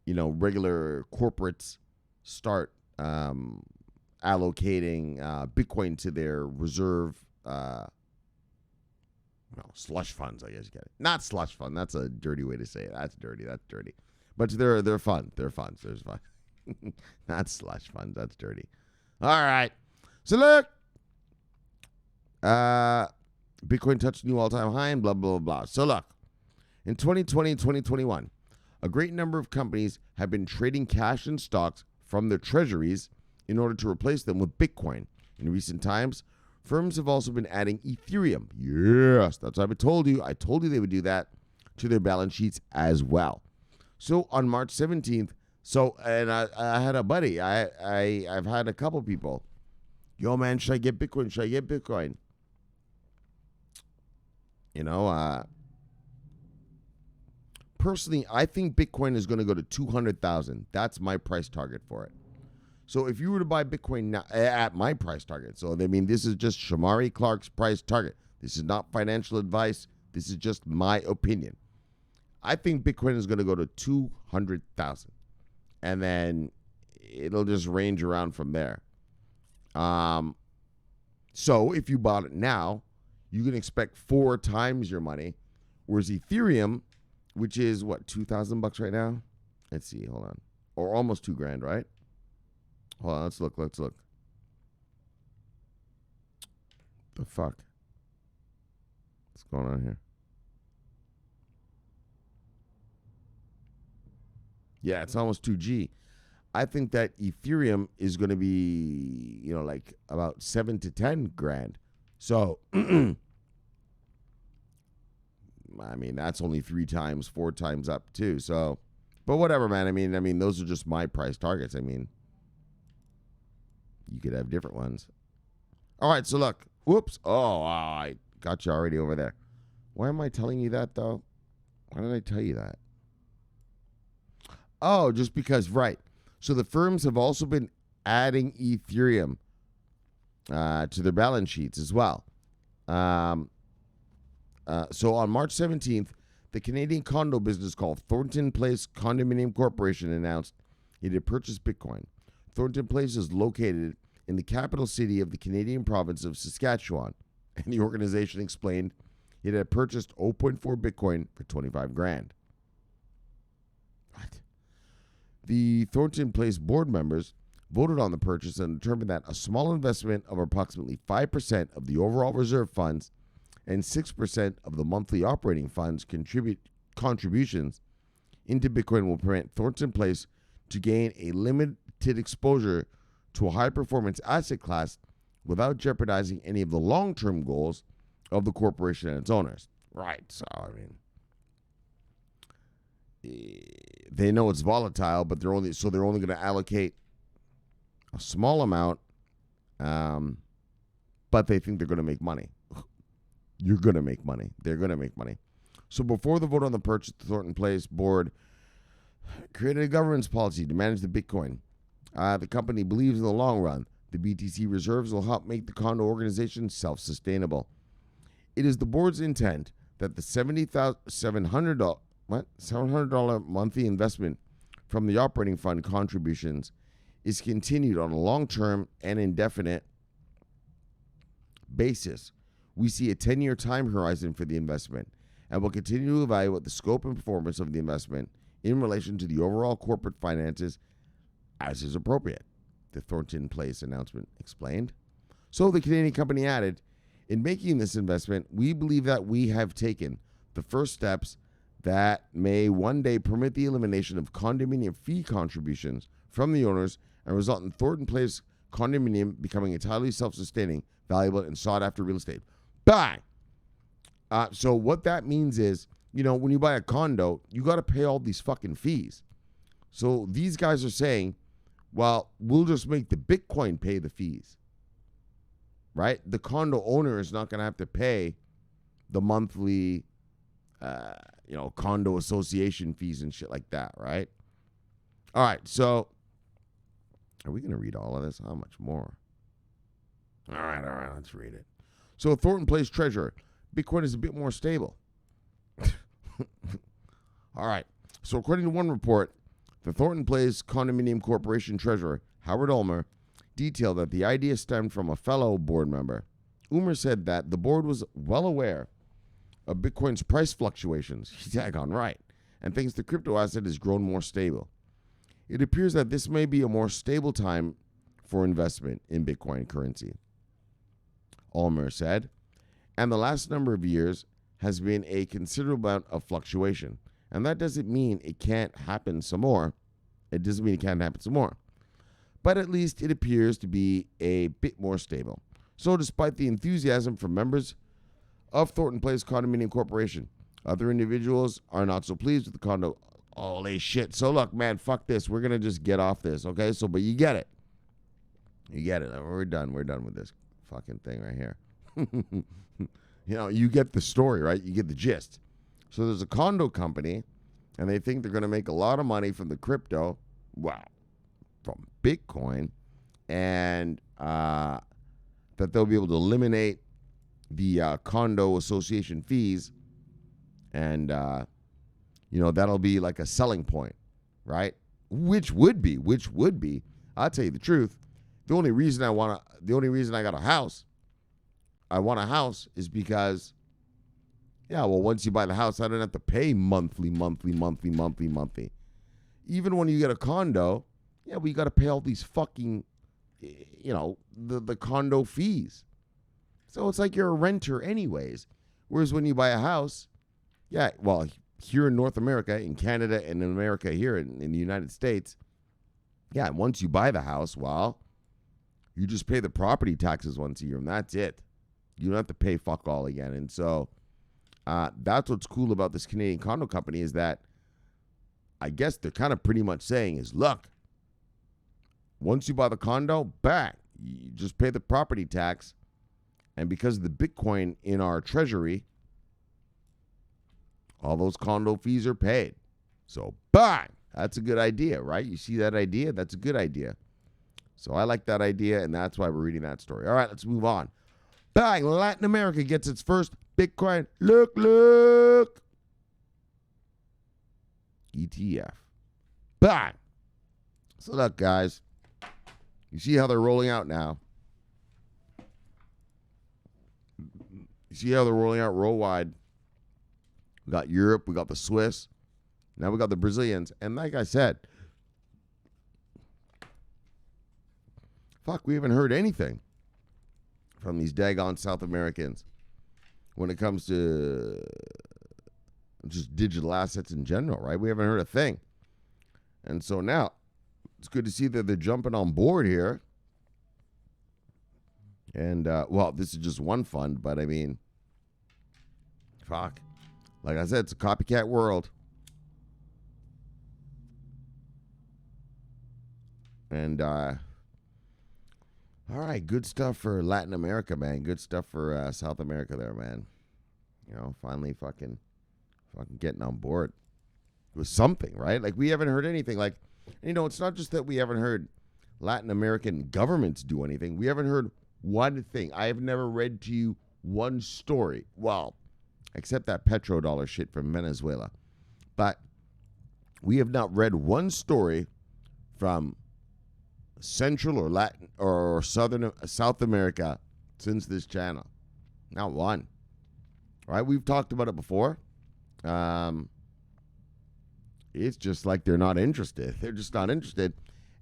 regular corporates start allocating Bitcoin to their reserve slush funds, I guess you get it. Not slush fund. That's a dirty way to say it. That's dirty. But they're fun. They're funds. There's fun. Not slush funds. That's dirty. All right. So look. Bitcoin touched new all-time high and blah, blah, blah. So look. In 2020 and 2021, a great number of companies have been trading cash and stocks from their treasuries in order to replace them with Bitcoin. In recent times, Firms have also been adding Ethereum. Yes, that's what I told you. I told you they would do that to their balance sheets as well. So on March 17th, and I had a buddy. I've had a couple people. Yo, man, should I get Bitcoin? Should I get Bitcoin? Personally, I think Bitcoin is going to go to 200,000. That's my price target for it. So if you were to buy Bitcoin now at my price target, so I mean, this is just Shomari Clarke's price target. This is not financial advice. This is just my opinion. I think Bitcoin is going to go to 200,000, and then it'll just range around from there. So if you bought it now, you can expect 4 times your money, whereas Ethereum, which is what, $2,000 right now? Let's see, hold on, or almost $2,000, right? Hold on, let's look. The fuck? What's going on here? Yeah, it's almost 2G. I think that Ethereum is going to be, like about $7,000 to $10,000. So, I mean, that's only 3 times, 4 times up too. So, but whatever, man. I mean, those are just my price targets. I mean, you could have different ones. All right, so look. Whoops. Oh, wow, I got you already over there. Why am I telling you that, though? Why did I tell you that? Oh, just because, right. So the firms have also been adding Ethereum to their balance sheets as well. So on March 17th, the Canadian condo business called Thornton Place Condominium Corporation announced it had purchased Bitcoin. Thornton Place is located in the capital city of the Canadian province of Saskatchewan, and the organization explained it had purchased 0.4 Bitcoin for $25,000. What? The Thornton Place board members voted on the purchase and determined that a small investment of approximately 5% of the overall reserve funds and 6% of the monthly operating funds contributions into Bitcoin will permit Thornton Place to gain a limited exposure to a high-performance asset class without jeopardizing any of the long-term goals of the corporation and its owners. Right, so, I mean, they know it's volatile, but they're only going to allocate a small amount, but they think they're going to make money. You're going to make money. They're going to make money. So before the vote on the purchase, the Thornton Place board created a governance policy to manage the Bitcoin. The company believes in the long run, the BTC reserves will help make the condo organization self-sustainable. It is the board's intent that the $700 monthly investment from the operating fund contributions is continued on a long-term and indefinite basis. We see a 10-year time horizon for the investment and will continue to evaluate the scope and performance of the investment in relation to the overall corporate finances as is appropriate, the Thornton Place announcement explained. So the Canadian company added, in making this investment, we believe that we have taken the first steps that may one day permit the elimination of condominium fee contributions from the owners and result in Thornton Place condominium becoming entirely self-sustaining, valuable, and sought-after real estate. Bang! So what that means is, when you buy a condo, you got to pay all these fucking fees. So these guys are saying, well, we'll just make the Bitcoin pay the fees, right? The condo owner is not going to have to pay the monthly, condo association fees and shit like that, right? All right, so are we going to read all of this? How much more? All right, let's read it. So Thornton Place treasurer, Bitcoin is a bit more stable. All right, so according to one report, the Thornton Place Condominium Corporation treasurer, Howard Ulmer, detailed that the idea stemmed from a fellow board member. Ulmer said that the board was well aware of Bitcoin's price fluctuations. He's daggone right. And thinks the crypto asset has grown more stable. It appears that this may be a more stable time for investment in Bitcoin currency, Ulmer said. And the last number of years has been a considerable amount of fluctuation. And that doesn't mean it can't happen some more. It doesn't mean it can't happen some more. But at least it appears to be a bit more stable. So despite the enthusiasm from members of Thornton Place Condominium Corporation, other individuals are not so pleased with the condo. Holy shit. So look, man, fuck this. We're going to just get off this, okay? So, but you get it. You get it. We're done. We're done with this fucking thing right here. You get the story, right? You get the gist. So there's a condo company, and they think they're going to make a lot of money from the crypto, from Bitcoin, and that they'll be able to eliminate the condo association fees, and that'll be like a selling point, right? Which would be. I'll tell you the truth. The only reason I got a house, I want a house is because, once you buy the house, I don't have to pay monthly. Even when you get a condo, we got to pay all these fucking, the condo fees. So it's like you're a renter anyways. Whereas when you buy a house, here in North America, in Canada, and in America here in the United States, once you buy the house, you just pay the property taxes once a year, and that's it. You don't have to pay fuck all again. And so that's what's cool about this Canadian condo company is that I guess they're kind of pretty much saying is, look, once you buy the condo, you just pay the property tax. And because of the Bitcoin in our treasury, all those condo fees are paid. So, bang! That's a good idea, right? You see that idea? That's a good idea. So I like that idea, and that's why we're reading that story. All right, let's move on. Bang! Latin America gets its first Bitcoin. Look. ETF. Bang! So look, guys. You see how they're rolling out now. You see how they're rolling out worldwide. We got Europe. We got the Swiss. Now we got the Brazilians. And like I said, we haven't heard anything from these daggone South Americans when it comes to just digital assets in general, right? We haven't heard a thing. And so now it's good to see that they're jumping on board here. And, this is just one fund, but I mean, like I said, it's a copycat world. And, all right, good stuff for Latin America, man. Good stuff for South America there, man. Finally fucking getting on board with something, right? Like, we haven't heard anything. Like, it's not just that we haven't heard Latin American governments do anything. We haven't heard one thing. I have never read to you one story. Well, except that petrodollar shit from Venezuela. But we have not read one story from Central or Latin or South America since this channel. Not one. All right, we've talked about it before. It's just like they're not interested. They're just not interested.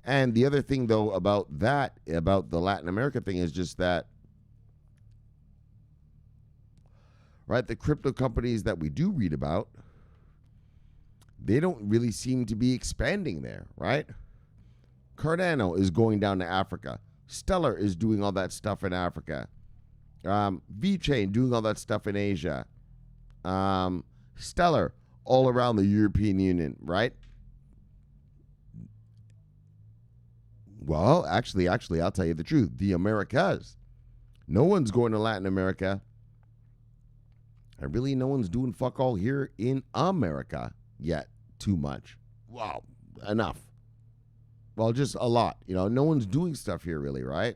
And the other thing, though, about the Latin America thing is just that, right, the crypto companies that we do read about, they don't really seem to be expanding there, right? Cardano is going down to Africa. Stellar is doing all that stuff in Africa. VeChain doing all that stuff in Asia. Stellar all around the European Union, right? Well, actually, I'll tell you the truth. The Americas. No one's going to Latin America. And really, no one's doing fuck all here in America yet. Too much. Wow. Enough. Well, just a lot. No one's doing stuff here really, right?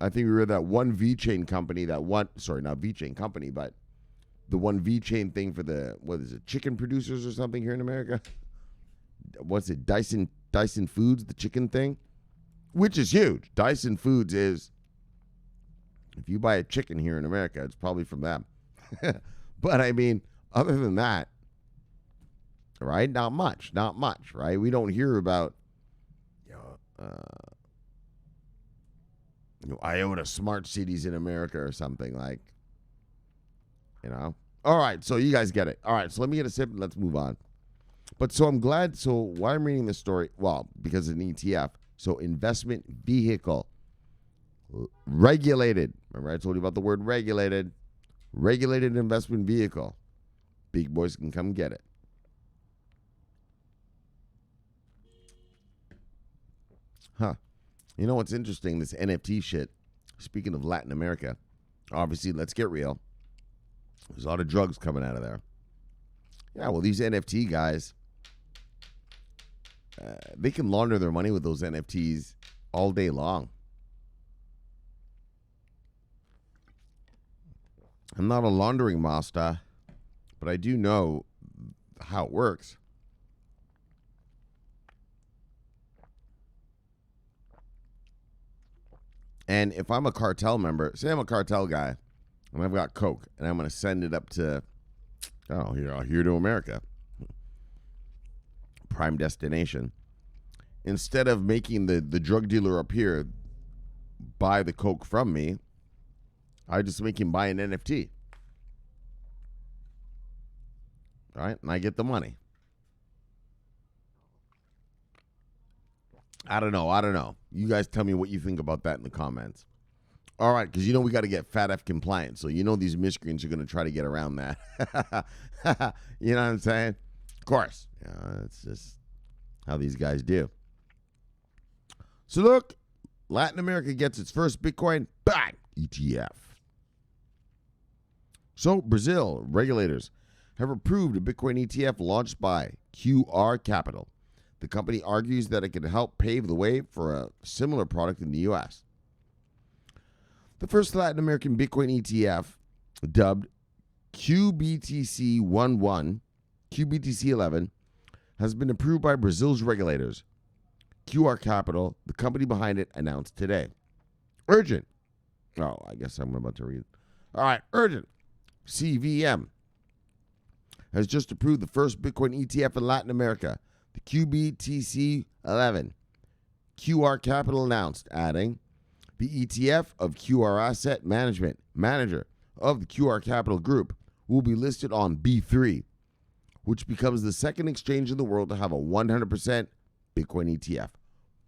I think we were that one VeChain company, not VeChain company, but the one VeChain thing for chicken producers or something here in America? What's it, Dyson Foods, the chicken thing? Which is huge. Dyson Foods is, if you buy a chicken here in America, it's probably from them. But I mean, other than that, right? Not much, right? We don't hear about IOTA smart cities in America or something like, All right, so you guys get it. All right, so let me get a sip and let's move on. But so I'm glad. So why I'm reading this story? Well, because it's an ETF. So investment vehicle. regulated. Remember I told you about the word regulated. Regulated investment vehicle. Big boys can come get it. Huh. You know what's interesting? This NFT shit. Speaking of Latin America, obviously, let's get real. There's a lot of drugs coming out of there. Yeah, well, these NFT guys, they can launder their money with those NFTs all day long. I'm not a laundering master, but I do know how it works. And if I'm a cartel member, say I'm a cartel guy, and I've got coke, and I'm going to send it up to, here to America, prime destination. Instead of making the drug dealer up here buy the coke from me, I just make him buy an NFT. All right, and I get the money. I don't know. You guys tell me what you think about that in the comments. All right, because we got to get FATF compliant. So these miscreants are going to try to get around that. You know what I'm saying? Of course. It's just how these guys do. So look, Latin America gets its first Bitcoin, bang, ETF. So Brazil regulators have approved a Bitcoin ETF launched by QR Capital. The company argues that it can help pave the way for a similar product in the U.S. The first Latin American Bitcoin ETF, dubbed QBTC11, QBTC11, has been approved by Brazil's regulators. QR Capital, the company behind it, announced today. Urgent. Oh, I guess I'm about to read. All right, urgent. CVM has just approved the first Bitcoin ETF in Latin America, the QBTC11. QR Capital announced, adding, the ETF of QR Asset Management, manager of the QR Capital Group, will be listed on B3, which becomes the second exchange in the world to have a 100% Bitcoin ETF.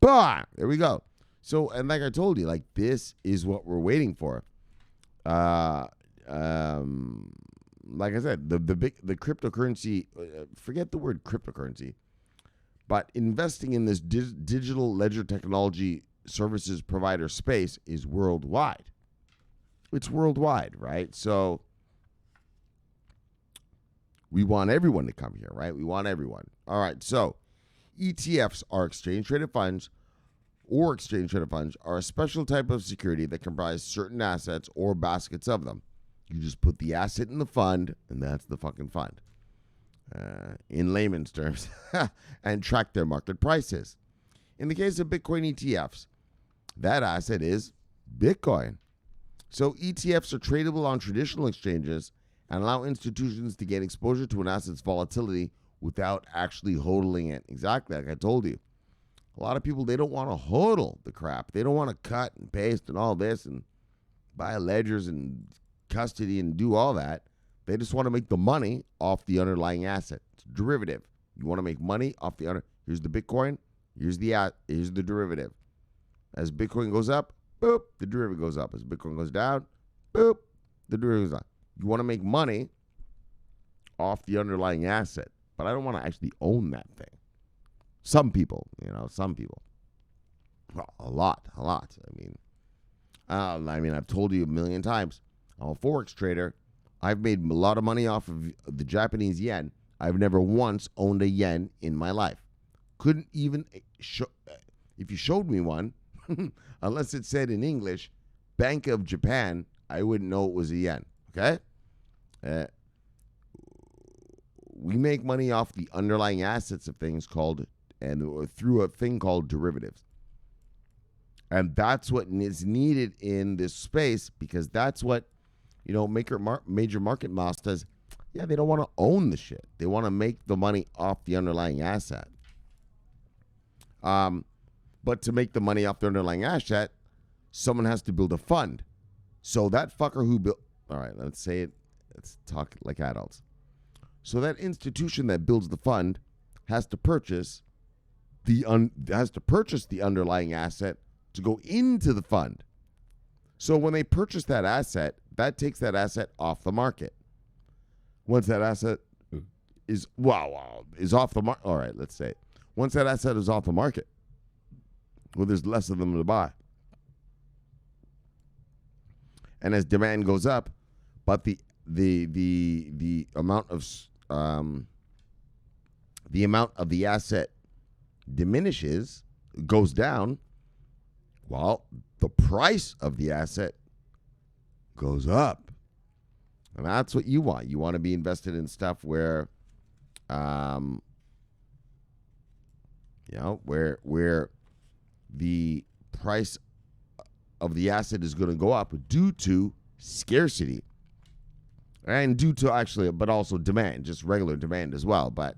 Bah! There we go. So, and like I told you, this is what we're waiting for. Like I said, the cryptocurrency, forget the word cryptocurrency, but investing in this digital ledger technology services provider space is worldwide. It's worldwide, right? So we want everyone to come here, right? We want everyone. All right, so ETFs are exchange-traded funds, or exchange-traded funds are a special type of security that comprise certain assets or baskets of them. You just put the asset in the fund, and that's the fucking fund, in layman's terms, and track their market prices. In the case of Bitcoin ETFs, that asset is Bitcoin. So ETFs are tradable on traditional exchanges and allow institutions to gain exposure to an asset's volatility without actually hodling it. Exactly, like I told you. A lot of people, they don't want to hodl the crap. They don't want to cut and paste and all this and buy ledgers and custody and do all that. They just want to make the money off the underlying asset. It's a derivative. You want to make money off the here's the Bitcoin, here's the derivative. As Bitcoin goes up, boop, the derivative goes up. As Bitcoin goes down, boop, the derivative goes down. You want to make money off the underlying asset, but I don't want to actually own that thing. Some people, well, a lot. I mean, I've told you a million times, I'm a Forex trader. I've made a lot of money off of the Japanese yen. I've never once owned a yen in my life. Couldn't even if you showed me one, unless it said in English, Bank of Japan, I wouldn't know it was a yen. Okay? We make money off the underlying assets of things through a thing called derivatives. And that's what is needed in this space, because that's what, major market masters, they don't want to own the shit. They want to make the money off the underlying asset. But to make the money off the underlying asset, someone has to build a fund. So that fucker who built, all right, let's talk like adults. So that institution that builds the fund has to purchase the underlying asset to go into the fund. So when they purchase that asset, that takes that asset off the market. Once that asset is off the market, all right, let's say, once that asset is off the market, well, there's less of them to buy. And as demand goes up, but the amount of the asset diminishes, goes down, while the price of the asset goes up. And that's what you want. You want to be invested in stuff where where the price of the asset is going to go up due to scarcity and due to but also demand, just regular demand as well. But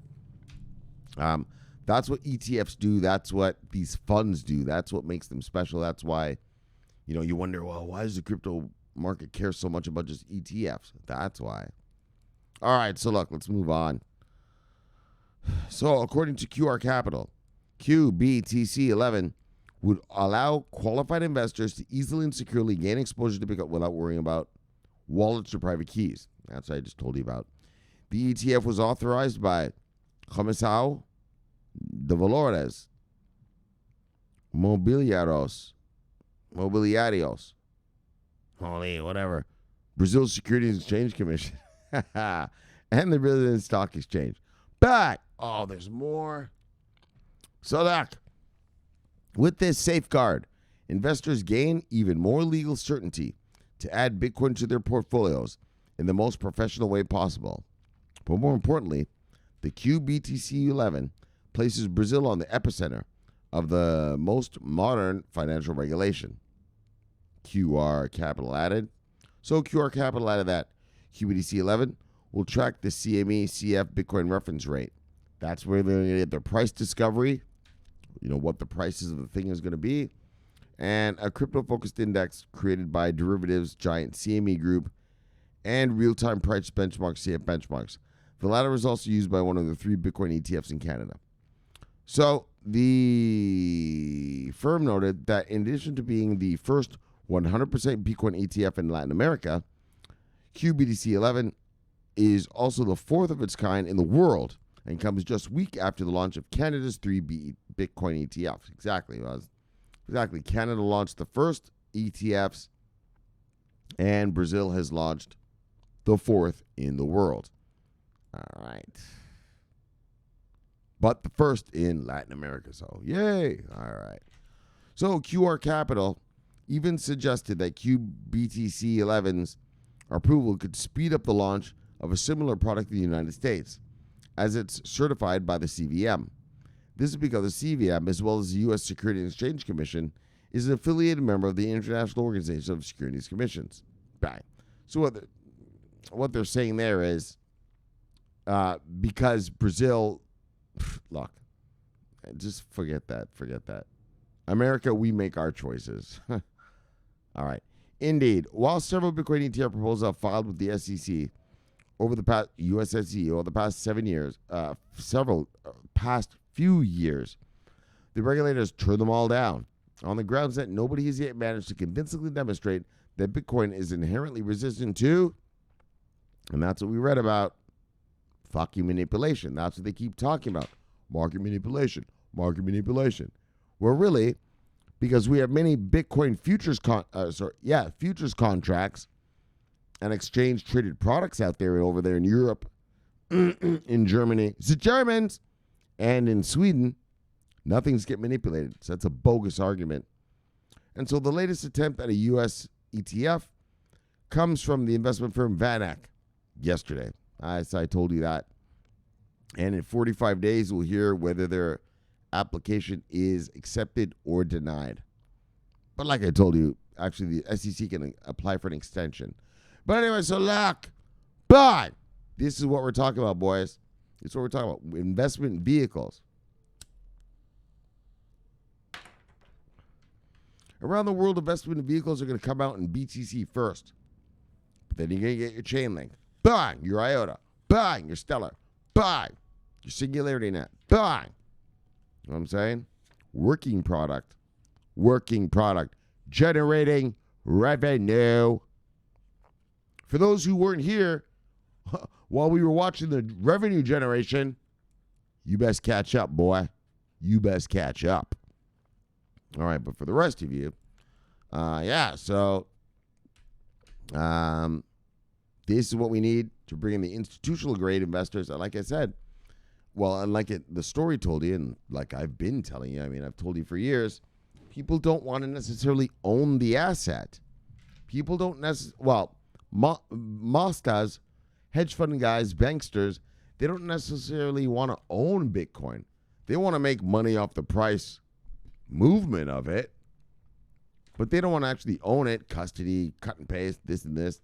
that's what ETFs do. That's what these funds do. That's what makes them special. That's why, you wonder, well, why does the crypto market care so much about just ETFs? That's why. All right, so look, let's move on. So according to QR Capital, QBTC 11 would allow qualified investors to easily and securely gain exposure to Bitcoin without worrying about wallets or private keys. That's what I just told you about. The ETF was authorized by Comissão de Valores Mobiliários, holy whatever, Brazil's Securities and Exchange Commission, and the Brazilian Stock Exchange. But there's more. So look, with this safeguard, investors gain even more legal certainty to add Bitcoin to their portfolios in the most professional way possible. But more importantly, the QBTC 11 places Brazil on the epicenter of the most modern financial regulation. QR Capital added. So QR Capital added that QBTC 11 will track the CME CF Bitcoin reference rate. That's where they're going to get their price discovery, what the prices of the thing is going to be, and a crypto-focused index created by derivatives giant CME Group and real-time price benchmark CF Benchmarks. The latter is also used by one of the 3 Bitcoin ETFs in Canada. So the firm noted that in addition to being the first 100% Bitcoin ETF in Latin America, QBTC 11 is also the 4th of its kind in the world and comes just a week after the launch of Canada's 3 Bitcoin ETFs. Exactly. Canada launched the first ETFs, and Brazil has launched the 4th in the world. All right. But the first in Latin America, so yay. All right. So QR Capital even suggested that QBTC 11's approval could speed up the launch of a similar product in the United States, as it's certified by the CVM. This is because the CVM, as well as the U.S. Securities and Exchange Commission, is an affiliated member of the International Organization of Securities Commissions. Bang. So what they're saying there is, because Brazil, look, just forget that. America, we make our choices. All right. Indeed, while several Bitcoin ETF proposals have filed with the SEC over the past over the past 7 years, past few years, the regulators turned them all down on the grounds that nobody has yet managed to convincingly demonstrate that Bitcoin is inherently resistant to, and that's what we read about, fucking manipulation. That's what they keep talking about. Market manipulation. Well, really, because we have many Bitcoin futures contracts and exchange traded products out there and over there in Europe, in Germany, the Germans, and in Sweden, nothing's get manipulated. So that's a bogus argument. And so the latest attempt at a U.S. ETF comes from the investment firm VanEck yesterday. As I told you that. And in 45 days, we'll hear whether their application is accepted or denied. But like I told you, actually the SEC can apply for an extension. But anyway, so look, but this is what we're talking about, boys. This is what we're talking about. Investment vehicles. Around the world, investment vehicles are going to come out in BTC first. But then you're going to get your Chainlink. Bang, your IOTA. Bang, your Stellar. Bang, your Singularity Net. Bang. You know what I'm saying? Working product. Generating revenue. For those who weren't here while we were watching the revenue generation, you best catch up, boy. You best catch up. All right, but for the rest of you, so this is what we need to bring in the institutional grade investors. And like I said, the story told you, and like I've been telling you, I mean, I've told you for years, people don't want to necessarily own the asset. People don't necessarily, Mostas, hedge fund guys, banksters, they don't necessarily want to own Bitcoin. They want to make money off the price movement of it, but they don't want to actually own it, custody, cut and paste, this and this.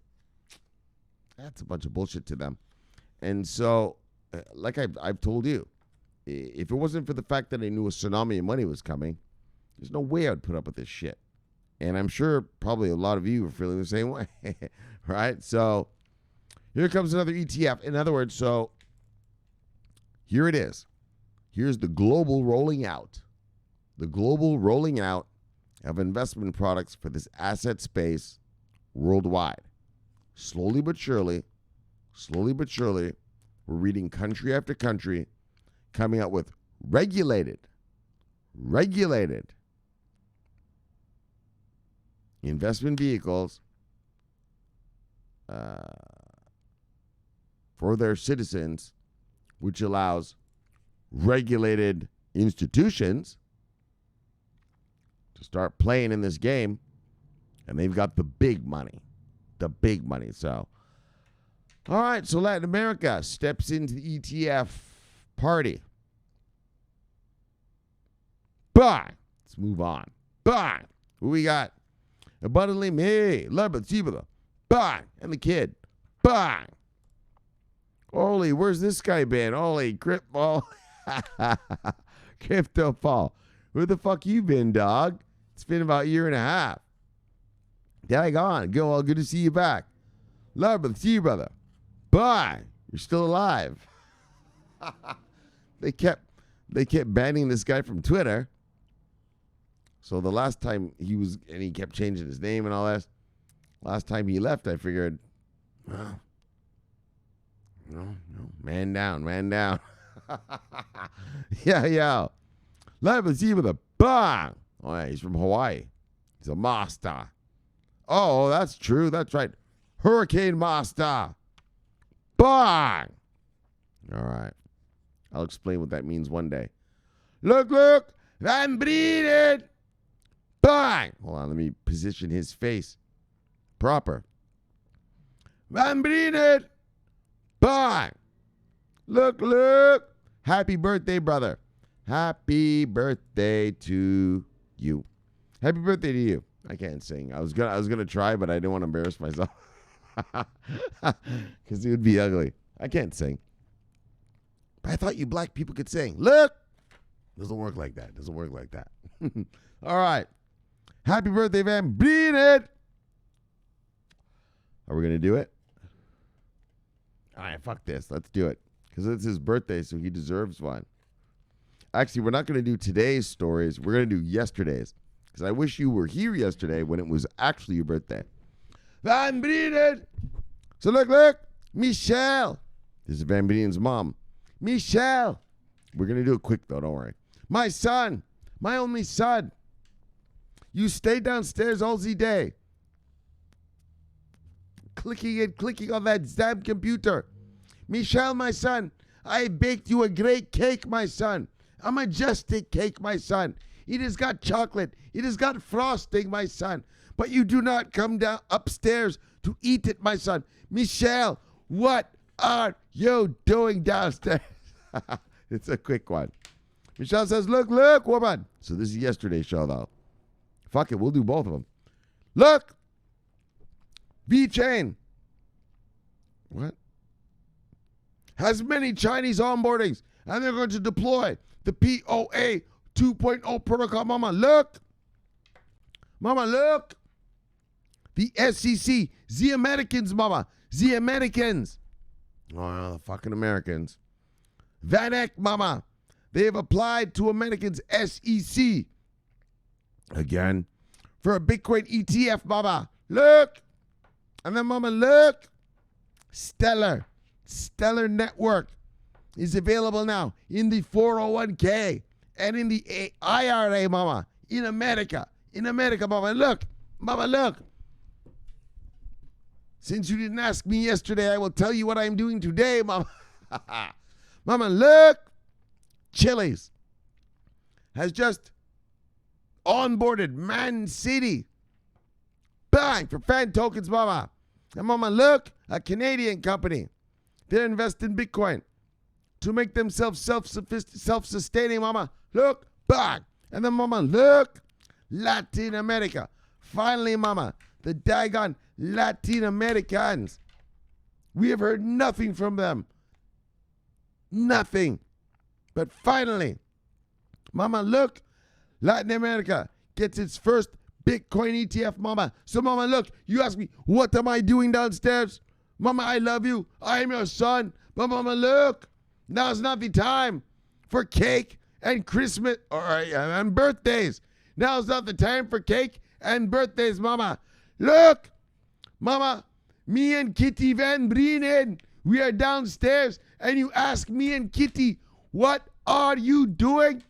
That's a bunch of bullshit to them. And so, like I've told you, if it wasn't for the fact that I knew a tsunami of money was coming, there's no way I would put up with this shit. And I'm sure probably a lot of you are feeling the same way, right? So here comes another ETF. In other words, so here it is. Here's the global rolling out. The global rolling out of investment products for this asset space worldwide. Slowly but surely, we're reading country after country coming out with regulated investment vehicles for their citizens, which allows regulated institutions to start playing in this game, and they've got the big money. So, all right, so Latin America steps into the ETF party. Bye. Let's move on. Bye. Who we got? Abundantly me. Bye. And the kid. Bye. Holy, where's this guy been? Holy, Crypto Fall. Where the fuck you been, dog? It's been about a year and a half. Daggone. Good to see you back. Love, brother. See you, brother. Bye. You're still alive. They kept banning this guy from Twitter. So the last time he kept changing his name and all that. Last time he left, I figured, well, no, man down. Yeah. Love, brother. See you, brother. Bye. Oh, yeah, he's from Hawaii. He's a master. Oh, that's true. That's right. Hurricane Master. Bang! All right. I'll explain what that means one day. Look. I'm breathing. Bang! Hold on. Let me position his face proper. I'm breathing. Bang! Look. Happy birthday, brother. Happy birthday to you. Happy birthday to you. I can't sing. I was gonna try, but I didn't want to embarrass myself because it would be ugly. I can't sing. But I thought you black people could sing. Look, doesn't work like that. All right. Happy birthday, Van. Beat it. Are we gonna do it? All right. Fuck this. Let's do it because it's his birthday, so he deserves one. Actually, we're not gonna do today's stories. We're gonna do yesterday's. Because I wish you were here yesterday when it was actually your birthday. Van Brienen. So look. Michelle. This is Van Brienen's mom. Michelle. We're going to do it quick, though. Don't worry. My son. My only son. You stay downstairs all the day. Clicking on that damn computer. Michelle, my son. I baked you a great cake, my son. A majestic cake, my son. It has got chocolate. It has got frosting, my son. But you do not come down upstairs to eat it, my son. Michelle, what are you doing downstairs? It's a quick one. Michelle says, look, woman. So this is yesterday's show, though. Fuck it, we'll do both of them. Look. V-Chain. What? Has many Chinese onboardings, and they're going to deploy the POA 2.0 protocol. Mama, look. The SEC, the Americans, mama. The Americans. Oh, the fucking Americans. VanEck, mama. They have applied to Americans' SEC. Again, for a Bitcoin ETF, mama. Look. And then, mama, look. Stellar Network is available now in the 401k and in the IRA, mama, in America. In America, mama. Look. Mama, look. Since you didn't ask me yesterday, I will tell you what I'm doing today, mama. Mama, look. CHILIZ has just onboarded Man City. Bang, for fan tokens, mama. And mama, look, a Canadian company. They're investing in Bitcoin to make themselves self-sustaining, mama. Look, bang. And then, mama, look, Latin America. Finally, mama, the daggone Latin Americans. We have heard nothing from them. Nothing. But finally, mama, look, Latin America gets its first Bitcoin ETF, mama. So, mama, look, you ask me, what am I doing downstairs? Mama, I love you. I am your son. But, mama, look, now's not the time for cake and Christmas and birthdays. Now's not the time for cake and birthdays, mama. Look, mama, me and Kitty Van Brienen, we are downstairs, and you ask me and Kitty, what are you doing?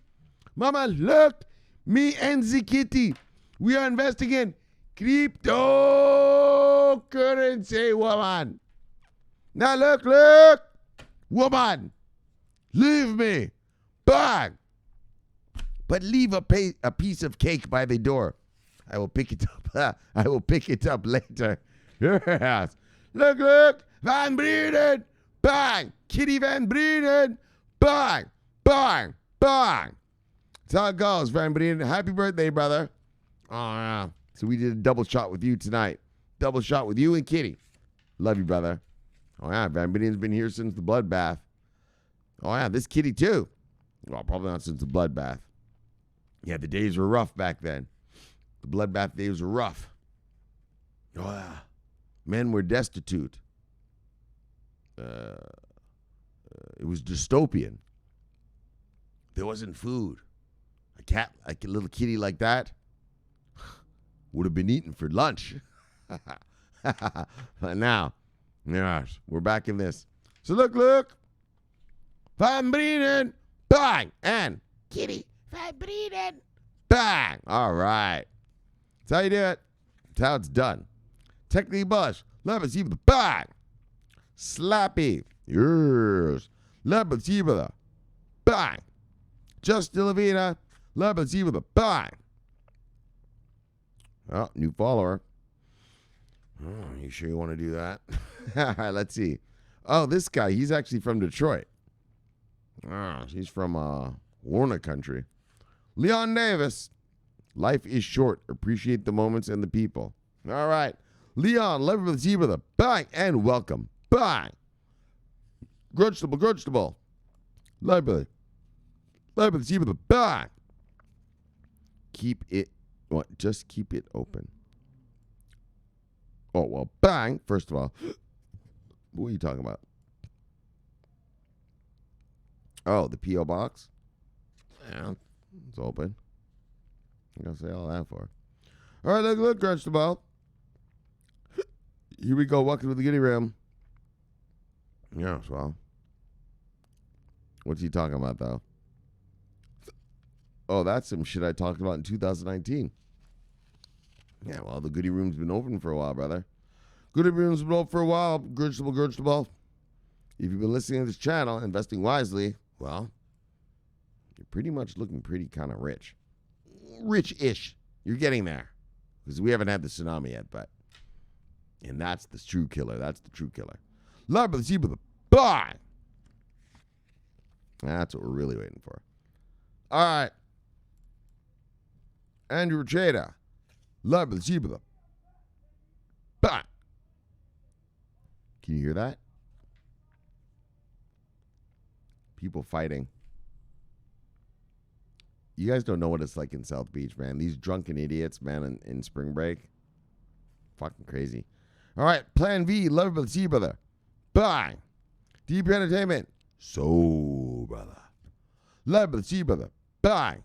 Mama, look, me and the Kitty, we are investing in cryptocurrency, woman. Now look, woman, leave me, bang. But leave a piece of cake by the door. I will pick it up. I will pick it up later. Yes. Look, Van Brienen, bang. Kitty Van Brienen, bang, bang, bang. That's how it goes, Van Brienen. Happy birthday, brother. Oh, yeah. So we did a double shot with you tonight. Double shot with you and Kitty. Love you, brother. Oh, yeah, Van Brienen's been here since the bloodbath. Oh, yeah, this Kitty, too. Well, probably not since the bloodbath. Yeah, the days were rough back then. The bloodbath days were rough. Oh, yeah. Men were destitute. It was dystopian. There wasn't food. A cat, like a little kitty like that, would have been eaten for lunch. But now, yes, we're back in this. So look. Van Brienen, bang, and Kitty Van Brienen. bang. All right. That's how you do it. That's how it's done. Technically Bush, love it, see with the bang. Slappy, yes. Love it, see with the bang. Justin Lavina, love it, see with the bang. Oh, new follower. Oh, you sure you want to do that? All right, let's see. Oh, this guy, he's actually from Detroit. Oh, he's from Warner country. Leon Davis. Life is short. Appreciate the moments and the people. All right. Leon, love with the with a bang and welcome. Bang. Grudgeable. Love with the with a bang. Keep it. What? Just keep it open. Oh, well, bang. First of all, what are you talking about? Oh, the P.O. box? Yeah, it's open. I'm going to say all that for. All right, look, Grudge the Ball. Here we go. Welcome to the Giddy Room. Yeah, well. What's he talking about, though? Oh, that's some shit I talked about in 2019. Yeah, well, the Goody Room's been open for a while, brother. Goody Room's been open for a while. Grudge the Ball. If you've been listening to this channel, investing wisely, well, you're pretty much looking pretty kind of rich. Rich-ish. You're getting there. Because we haven't had the tsunami yet, but. And that's the true killer. That's the true killer. Love the Zebra, the bye. That's what we're really waiting for. All right. Andrew Cheda. Love the Zebra, the bye. Can you hear that? People fighting. You guys don't know what it's like in South Beach, man. These drunken idiots, man, in spring break. Fucking crazy. All right, Plan V, love with C, brother. Bang. Deep Entertainment. So, brother. Love with C, brother. Bang.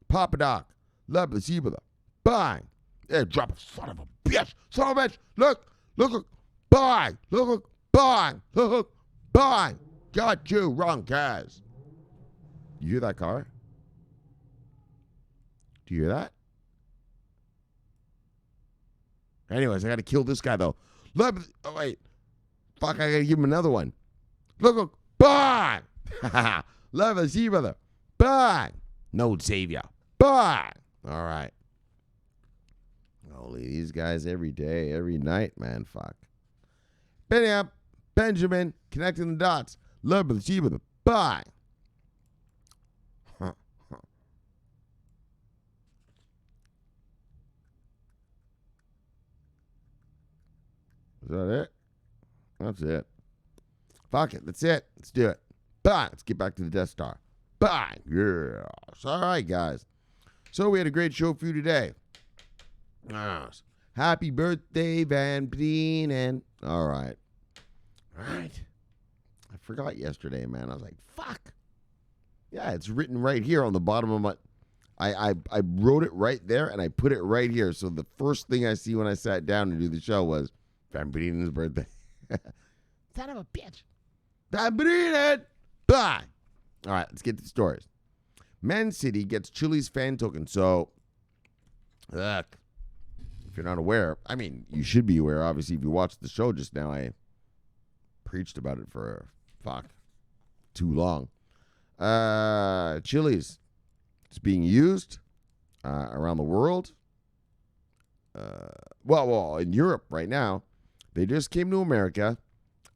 Papa Doc. Love with C, brother. Bang. Yeah, drop it, son of a bitch. Son of a bitch. Look, bang. Look, bang. Look, bang. Got you, wrong cars. You hear that car? Do you hear that? Anyways, I got to kill this guy, though. Look, oh, wait. Fuck, I got to give him another one. Look, bang. Love and see, brother. Bang. No savior. Bang. All right. Holy, these guys every day, every night, man. Fuck. Benjamin, connecting the dots. Love and see, brother. Bang. Is that it? That's it. Fuck it. That's it. Let's do it. Bang. Let's get back to the Death Star. Bang. Yes. All right, guys. So we had a great show for you today. Yes. Happy birthday, Van Breen. All right. All right. I forgot yesterday, man. I was like, fuck. Yeah, it's written right here on the bottom of my... I wrote it right there, and I put it right here. So the first thing I see when I sat down to do the show was Van Breen's birthday. Son of a bitch. Van Breen. Bye. All right, let's get to the stories. Man City gets Chili's fan token. So, look, if you're not aware, I mean, you should be aware. Obviously, if you watched the show just now, I preached about it for, too long. Chili's, it's being used around the world. Well, in Europe right now. They just came to America.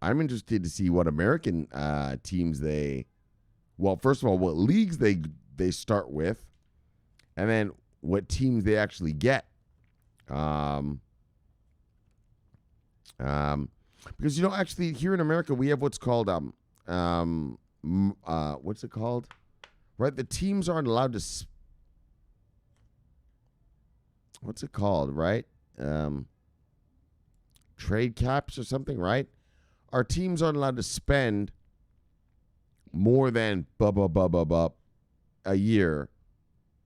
I'm interested to see what American teams first of all, what leagues they start with, and then what teams they actually get. Because, actually here in America, we have what's called, what's it called? Right? The teams aren't allowed to, what's it called, right? Trade caps or something, right? Our teams aren't allowed to spend more than a year,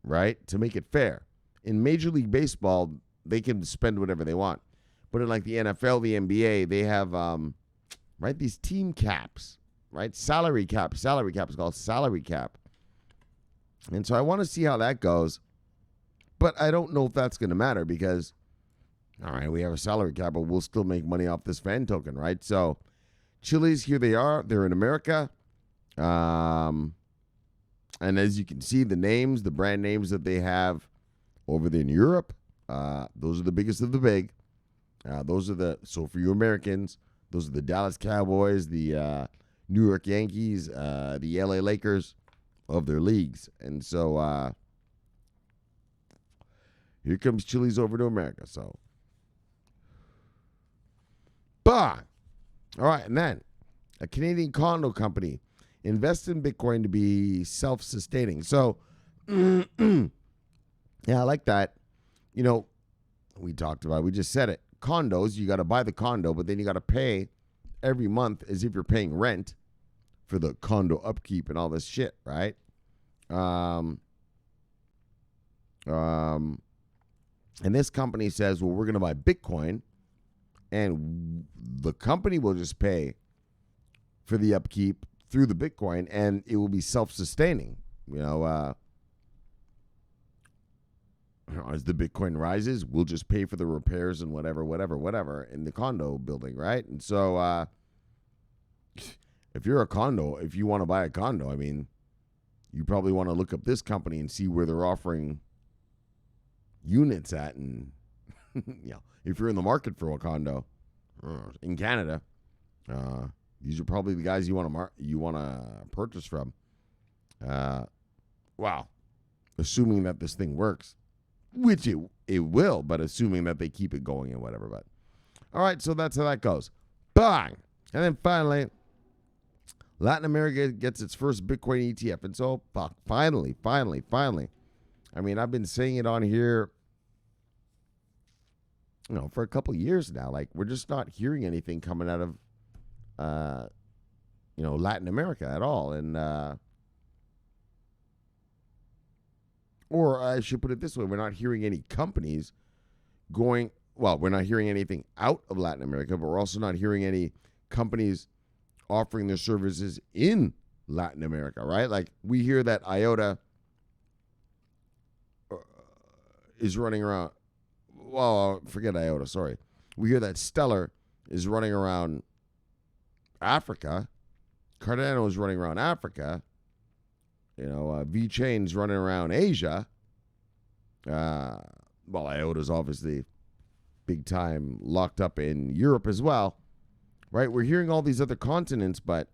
right? To make it fair. In Major League Baseball, they can spend whatever they want. But in like the NFL, the NBA, they have, right, these team caps, right? Salary cap is called salary cap. And so I want to see how that goes. But I don't know if that's going to matter because, all right, we have a salary cap, but we'll still make money off this fan token, right? So Chili's, here they are. They're in America. And as you can see, the brand names that they have over there in Europe, those are the biggest of the big. So for you Americans, those are the Dallas Cowboys, the New York Yankees, the LA Lakers of their leagues. And so here comes Chili's over to America. So, bang. All right, and then a Canadian condo company invests in Bitcoin to be self-sustaining. So, yeah, I like that. We talked about it. We just said it. Condos, you got to buy the condo, but then you got to pay every month as if you're paying rent for the condo upkeep and all this shit, right? And this company says, well, we're going to buy Bitcoin, and the company will just pay for the upkeep through the Bitcoin, and it will be self-sustaining. As the Bitcoin rises, we'll just pay for the repairs and whatever in the condo building, right? And so if you want to buy a condo, I mean, you probably want to look up this company and see where they're offering units at. And if you're in the market for a condo in Canada, these are probably the guys you want to purchase from. Assuming that this thing works. Which it will, but assuming that they keep it going and whatever. But all right, so that's how that goes. Bang! And then finally, Latin America gets its first Bitcoin ETF. And so, finally. I mean, I've been saying it on here, for a couple years now. Like, we're just not hearing anything coming out of, Latin America at all. And, or I should put it this way, we're not hearing any companies going, well, we're not hearing anything out of Latin America, but we're also not hearing any companies offering their services in Latin America, right? Like we hear that IOTA is running around, well, forget IOTA, sorry. We hear that Stellar is running around Africa. Cardano is running around Africa. VeChain's running around Asia. IOTA's obviously big time locked up in Europe as well, right? We're hearing all these other continents, but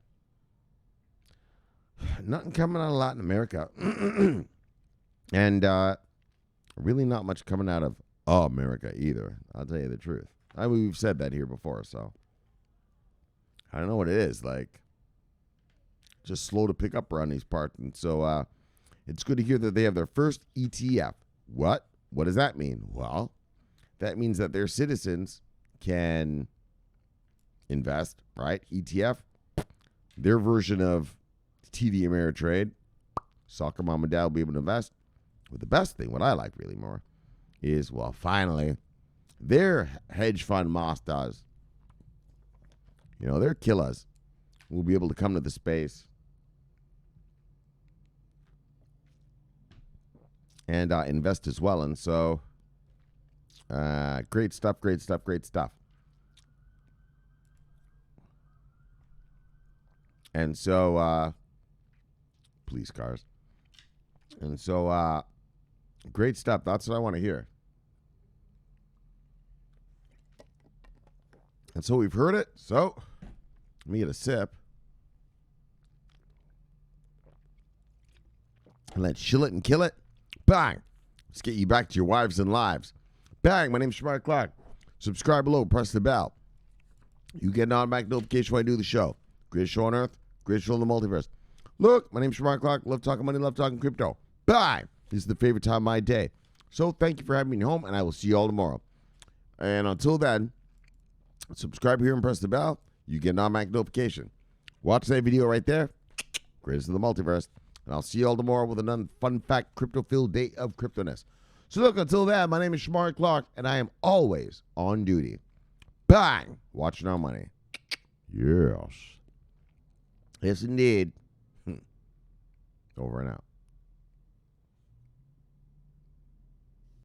nothing coming out of Latin America. And really not much coming out of America either. I'll tell you the truth. We've said that here before, so I don't know what it is. Like, just slow to pick up around these parts. And so it's good to hear that they have their first ETF. What? What does that mean? Well, that means that their citizens can invest, right? ETF, their version of TD Ameritrade. Soccer mom and dad will be able to invest. But the best thing, what I like really more, is, well, finally, their hedge fund masters, their killers, will be able to come to the space and invest as well. And so, great stuff, great stuff, great stuff. And so, police cars. And so, great stuff. That's what I want to hear. And so we've heard it. So let me get a sip. And let's chill it and kill it. Bang. Let's get you back to your wives and lives. Bang. My name's Shomari Clarke. Subscribe below. Press the bell. You get an automatic notification when I do the show. Greatest show on earth. Greatest show in the multiverse. Look, my name's Shomari Clarke. Love talking money. Love talking crypto. Bang. This is the favorite time of my day. So thank you for having me in your home, and I will see you all tomorrow. And until then, subscribe here and press the bell. You get an automatic notification. Watch that video right there. Greatest of the multiverse. And I'll see you all tomorrow with another fun fact, crypto-filled day of cryptoness. So look, until then, my name is Shomari Clarke, and I am always on duty. Bang! Watching our money. Yes. Yes, indeed. Over and out.